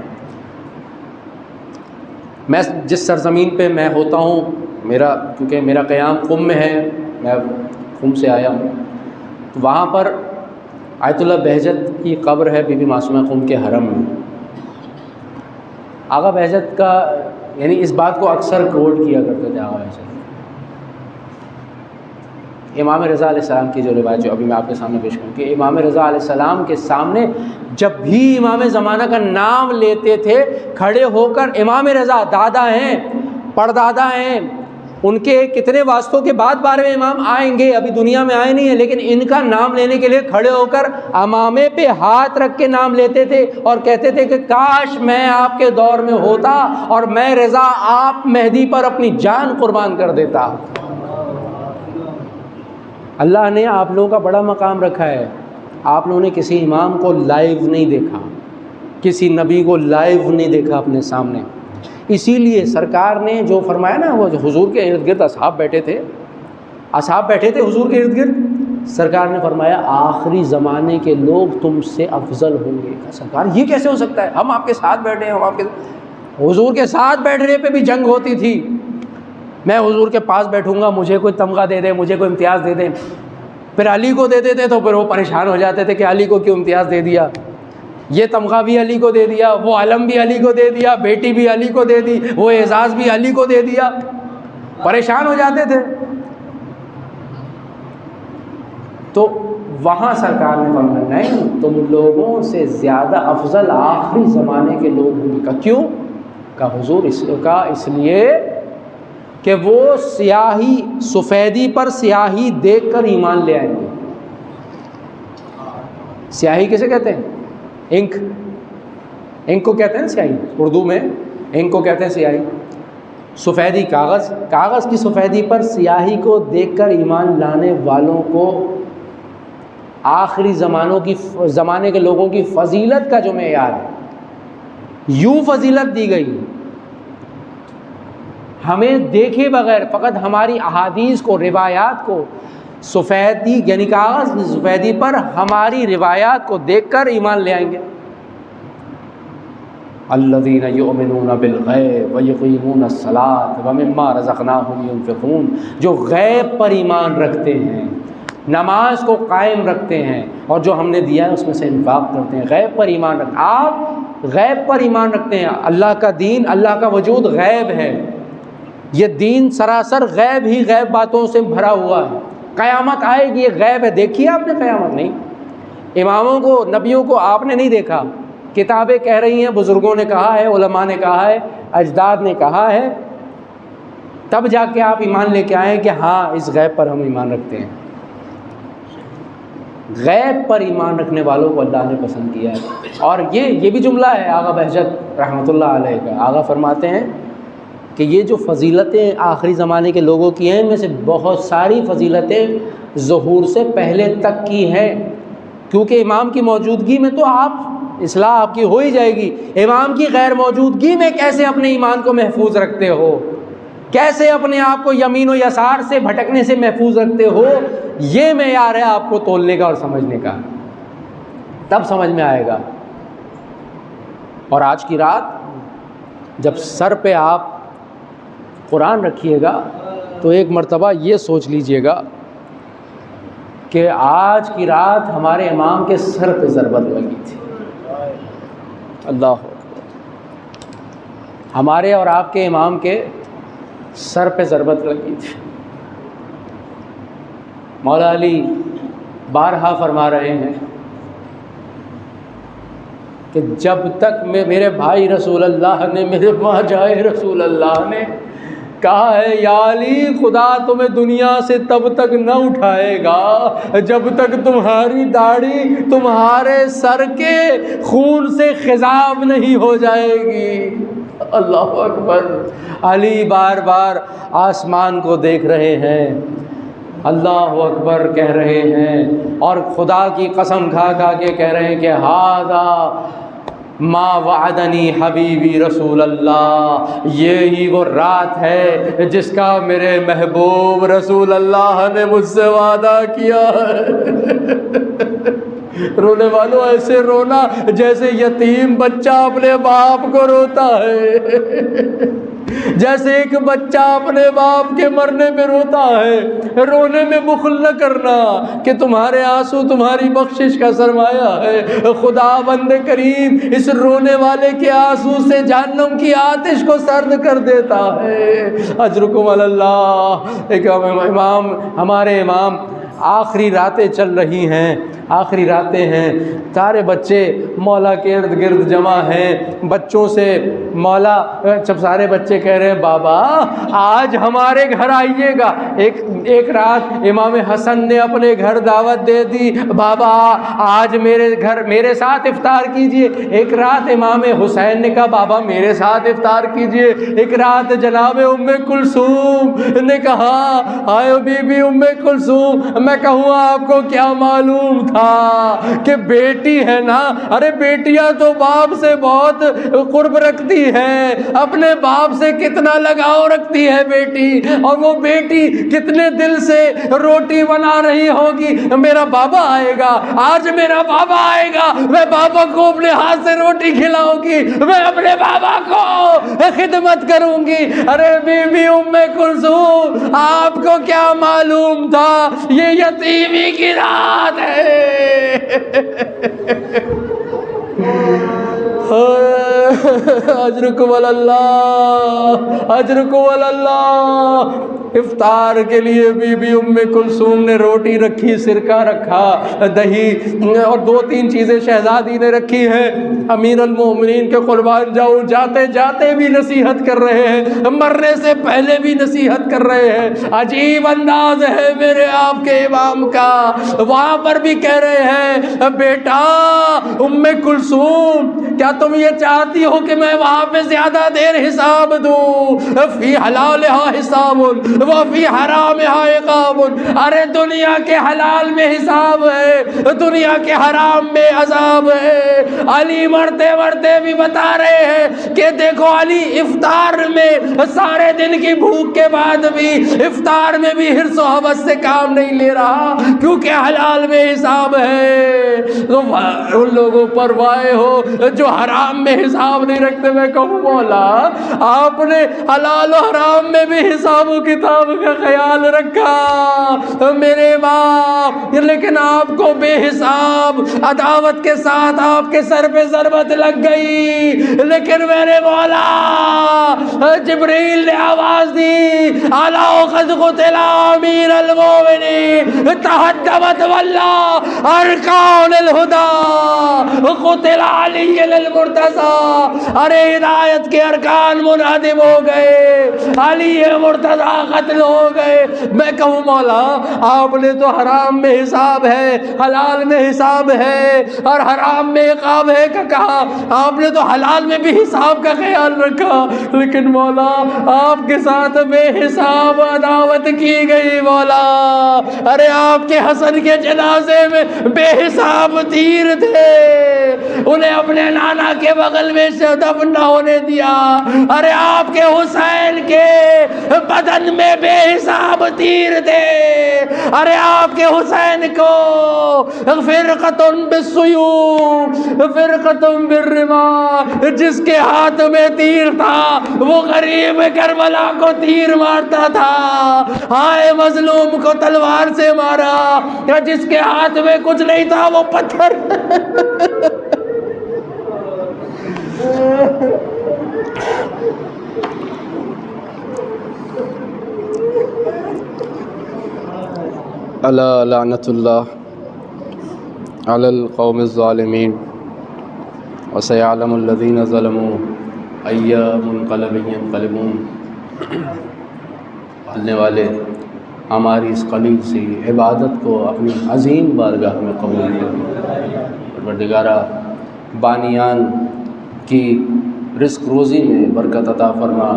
میں جس سرزمین پہ میں ہوتا ہوں، کیونکہ میرا قیام قم میں ہے، میں قم سے آیا ہوں، تو وہاں پر آیت اللہ بہجت کی قبر ہے، بی بی معصومہ قم کے حرم میں. آغا بہجت کا یعنی اس بات کو اکثر کوٹ کیا کرتے تھے آغا بہجت. امام رضا علیہ السلام کی جو روایت جو ابھی میں آپ کے سامنے پیش کروں کہ امام رضا علیہ السلام کے سامنے جب بھی امام زمانہ کا نام لیتے تھے، کھڑے ہو کر امام رضا دادا ہیں، پردادا ہیں، ان کے کتنے واسطوں کے بعد 12ویں امام آئیں گے، ابھی دنیا میں آئے نہیں ہیں، لیکن ان کا نام لینے کے لیے کھڑے ہو کر امامے پہ ہاتھ رکھ کے نام لیتے تھے اور کہتے تھے کہ کاش میں آپ کے دور میں ہوتا اور میں رضا آپ مہدی پر اپنی جان قربان کر دیتا. اللہ نے آپ لوگوں کا بڑا مقام رکھا ہے. آپ لوگوں نے کسی امام کو لائیو نہیں دیکھا، کسی نبی کو لائیو نہیں دیکھا اپنے سامنے. اسی لیے سرکار نے جو فرمایا نا، وہ حضور کے ارد گرد اصحاب بیٹھے تھے حضور کے ارد گرد. سرکار نے فرمایا آخری زمانے کے لوگ تم سے افضل ہوں گے. سرکار یہ کیسے ہو سکتا ہے؟ ہم آپ کے ساتھ بیٹھے ہیں، ہم آپ کے حضور کے ساتھ بیٹھنے پہ بھی جنگ ہوتی تھی. میں حضور کے پاس بیٹھوں گا، مجھے کوئی تمغہ دے دے، مجھے کوئی امتیاز دے دیں. پھر علی کو دے دیتے تو پھر وہ پریشان ہو جاتے تھے کہ علی کو کیوں امتیاز دے دیا، یہ تمغہ بھی علی کو دے دیا، وہ علم بھی علی کو دے دیا، بیٹی بھی علی کو دے دی، وہ اعزاز بھی علی کو دے دیا. پریشان ہو جاتے تھے. تو وہاں سرکار نے فرمایا نہیں، تم لوگوں سے زیادہ افضل آخری زمانے کے لوگ ہوں گے. کیوں؟ کہ حضور اس لیے کہ وہ سیاہی، سفیدی پر سیاہی دیکھ کر ایمان لے آئیں گے. سیاہی کسے کہتے ہیں؟ انک کو کہتے ہیں سیاہی، اردو میں انک کو کہتے ہیں سیاہی. سفیدی کاغذ کی سفیدی پر سیاہی کو دیکھ کر ایمان لانے والوں کو آخری زمانے کے لوگوں کی فضیلت کا جو معیار ہے، یوں فضیلت دی گئی. ہمیں دیکھے بغیر فقط ہماری احادیث کو، روایات کو، سفیدی یعنی کاغذ کی سفیدی پر ہماری روایات کو دیکھ کر ایمان لے آئیں گے. الذین یؤمنون بالغیب ویقیمون الصلاۃ ومما رزقناہم ینفقون، جو غیب پر ایمان رکھتے ہیں، نماز کو قائم رکھتے ہیں اور جو ہم نے دیا ہے اس میں سے انفاق کرتے ہیں. غیب پر ایمان رکھتے ہیں. آپ غیب پر ایمان رکھتے ہیں. اللہ کا دین، اللہ کا وجود غیب ہے. یہ دین سراسر غیب ہی غیب باتوں سے بھرا ہوا ہے. قیامت آئے گی، یہ غیب ہے. دیکھیے آپ نے قیامت؟ نہیں. اماموں کو، نبیوں کو آپ نے نہیں دیکھا. کتابیں کہہ رہی ہیں، بزرگوں نے کہا ہے، علماء نے کہا ہے، اجداد نے کہا ہے، تب جا کے آپ ایمان لے کے آئیں کہ ہاں اس غیب پر ہم ایمان رکھتے ہیں. غیب پر ایمان رکھنے والوں کو اللہ نے پسند کیا ہے. اور یہ بھی جملہ ہے آغا بہجت رحمۃ اللہ علیہ کا. آغا فرماتے ہیں کہ یہ جو فضیلتیں آخری زمانے کے لوگوں کی ہیں، ان میں سے بہت ساری فضیلتیں ظہور سے پہلے تک کی ہیں، کیونکہ امام کی موجودگی میں تو اصلاح آپ کی ہو ہی جائے گی. امام کی غیر موجودگی میں کیسے اپنے ایمان کو محفوظ رکھتے ہو، کیسے اپنے آپ کو یمین و یسار سے بھٹکنے سے محفوظ رکھتے ہو، یہ معیار ہے آپ کو تولنے کا اور سمجھنے کا. تب سمجھ میں آئے گا. اور آج کی رات جب سر پہ آپ قرآن رکھیے گا تو ایک مرتبہ یہ سوچ لیجئے گا کہ آج کی رات ہمارے امام کے سر پہ ضربت لگی تھی۔ اللہ اکبر، ہمارے اور آپ کے امام کے سر پہ ضربت لگی تھی۔ مولا علی بارہا فرما رہے ہیں کہ جب تک میرے بھائی رسول اللہ نے، میرے ماں جائے رسول اللہ نے کہا ہے یا علی خدا تمہیں دنیا سے تب تک نہ اٹھائے گا جب تک تمہاری داڑھی تمہارے سر کے خون سے خضاب نہیں ہو جائے گی۔ اللہ اکبر، علی بار بار آسمان کو دیکھ رہے ہیں، اللہ اکبر کہہ رہے ہیں، اور خدا کی قسم کھا کھا کے کہہ رہے ہیں کہ ہذا ما وعدنی حبیبی رسول اللہ، یہی وہ رات ہے جس کا میرے محبوب رسول اللہ نے مجھ سے وعدہ کیا ہے۔ رونے والوں ایسے رونا جیسے یتیم بچہ اپنے باپ کو روتا ہے، جیسے ایک بچہ اپنے باپ کے مرنے پہ روتا ہے۔ رونے میں بخل نہ کرنا کہ تمہارے آنسو تمہاری بخشش کا سرمایہ ہے۔ خدا بند کریم اس رونے والے کے آنسو سے جہنم کی آتش کو سرد کر دیتا ہے۔ اجرکم اللہ۔ ایک امام، ہمارے امام، آخری راتیں چل رہی ہیں، آخری راتیں ہیں، سارے بچے مولا کے ارد گرد جمع ہیں، بچوں سے مولا، جب سارے بچے کہہ رہے ہیں بابا آج ہمارے گھر آئیے گا۔ ایک رات امام حسن نے اپنے گھر دعوت دے دی، بابا آج میرے گھر میرے ساتھ افطار کیجئے۔ ایک رات امام حسین نے کہا بابا میرے ساتھ افطار کیجئے۔ ایک رات جناب ام کلثوم نے کہا آئے بی بی ام کلثوم، میں کہوں آپ کو کیا معلوم تھا کہ بیٹی ہے نا، ارے بیٹیاں تو باپ سے بہت قرب رکھتی ہیں، اپنے باپ سے کتنا لگاؤ رکھتی ہے بیٹی، اور وہ بیٹی کتنے دل سے روٹی بنا رہی ہوگی۔ میرا بابا آئے گا، آج میرا بابا آئے گا، میں بابا کو اپنے ہاتھ سے روٹی کھلاؤں گی، میں اپنے بابا کو خدمت کروں گی۔ ارے بی بی ام کلثوم آپ کو کیا معلوم تھا یہ یتیمی کی رات ہے۔ اجرکم اللہ، اجرکم اللہ۔ افطار کے لیے بی بی ام کلثوم نے روٹی رکھی، سرکہ رکھا، دہی اور 2-3 چیزیں شہزادی نے رکھی ہیں۔ امیر المومنین کے قربان جاؤ جاتے جاتے بھی نصیحت کر رہے ہیں، مرنے سے پہلے بھی نصیحت کر رہے ہیں۔ عجیب انداز ہے میرے آپ کے امام کا، وہاں پر بھی کہہ رہے ہیں بیٹا ام کلثوم کیا تم یہ چاہتی ہو کہ میں وہاں پہ زیادہ دیر حساب دوں؟ فی حلالہا حساب وفی حرامہا عقاب۔ ارے دنیا کے حلال میں حساب ہے، دنیا کے حرام میں عذاب ہے۔ علی مرتے مرتے بھی بتا رہے ہیں کہ دیکھو علی افطار میں سارے دن کی بھوک کے بعد بھی افطار میں بھی حرص و حوث سے کام نہیں لے رہا کیونکہ حلال میں حساب ہے۔ تو ان لوگوں پر وائے ہو جو حرام میں حساب نہیں رکھتے۔ میں کہوں مولا آپ نے حلال و حرام میں بھی حساب و کتاب کا خیال رکھا میرے باپ، لیکن آپ کو بے حساب عداوت کے ساتھ آپ کے سر پہ ضربت لگ گئی، لیکن میرے مولا جبریل نے آواز دی الا قد قتل امیر المومنین تحدمت واللہ ارکان الہدی قتل علی المرتضی۔ ارے ہدایت کے ارکان منہدم ہو گئے، علی مرتضی قتل ہو گئے۔ میں کہوں مولا آپ نے تو حرام میں حساب ہے، حلال میں حساب ہے اور حرام میں عقاب ہے کہ کہا، آپ نے تو حلال میں بھی حساب کا خیال رکھا، لیکن مولا آپ کے ساتھ بے حساب عداوت کی گئی مولا۔ ارے آپ کے حسن کے جنازے میں بے حساب تیر تھے، انہیں اپنے نانا کے بغل میں میں سے دفن نہ ہونے دیا۔ ارے آپ کے حسین کے بدن میں بے حساب تیر تھے، ارے آپ کے حسین کو فرقتن بالسیوف فرقتن بالرماح، جس کے ہاتھ میں تیر تھا وہ غریب کربلا کو تیر مارتا تھا، ہائے مظلوم کو تلوار سے مارا، جس کے ہاتھ میں کچھ نہیں تھا وہ پتھر الا لعنت اللہ علی القوم الظالمین وسيعلم الذين ظلموا أي منقلب ينقلبون۔ پالنے والے ہماری اس قلیل سی عبادت کو اپنی عظیم بارگاہ میں قبول کر، پروردگارہ بانیان کی رزق روزی میں برکت عطا فرما،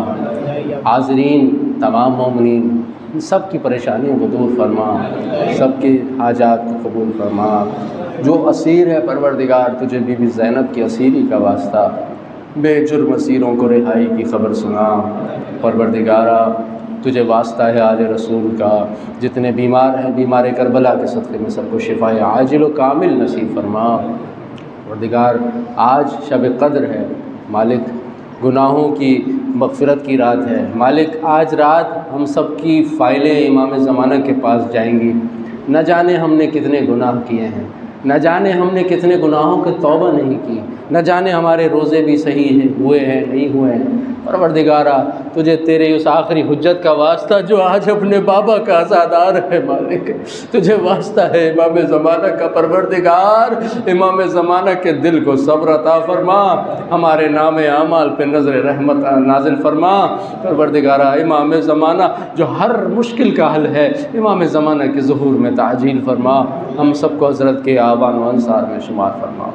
حاضرین تمام مومنین سب کی پریشانیوں کو دور فرما، سب کے حاجات کو قبول فرما۔ جو اسیر ہے پروردگار تجھے بی بی زینب کی اسیری کا واسطہ، بے جرم اسیروں کو رہائی کی خبر سنا۔ پروردگارہ تجھے واسطہ ہے آل رسول کا، جتنے بیمار ہیں بیمار کربلا کے صدقے میں سب کو شفاء عاجل و کامل نصیب فرما۔ پروردگار آج شب قدر ہے، مالک گناہوں کی مغفرت کی رات ہے، مالک آج رات ہم سب کی فائلیں امام زمانہ کے پاس جائیں گی، نہ جانے ہم نے کتنے گناہ کیے ہیں، نہ جانے ہم نے کتنے گناہوں کے توبہ نہیں کی، نہ جانے ہمارے روزے بھی صحیح ہیں ہوئے ہیں نہیں ہوئے ہیں۔ پروردگارہ تجھے تیرے اس آخری حجت کا واسطہ جو آج اپنے بابا کا عزادار ہے، مالک تجھے واسطہ ہے امام زمانہ کا، پروردگار امام زمانہ کے دل کو صبر عطا فرما، ہمارے نام اعمال پہ نظر رحمت نازل فرما۔ پروردگارہ امام زمانہ جو ہر مشکل کا حل ہے، امام زمانہ کے ظہور میں تعجیل فرما، ہم سب کو حضرت کے آبان و انصار میں شمار فرما۔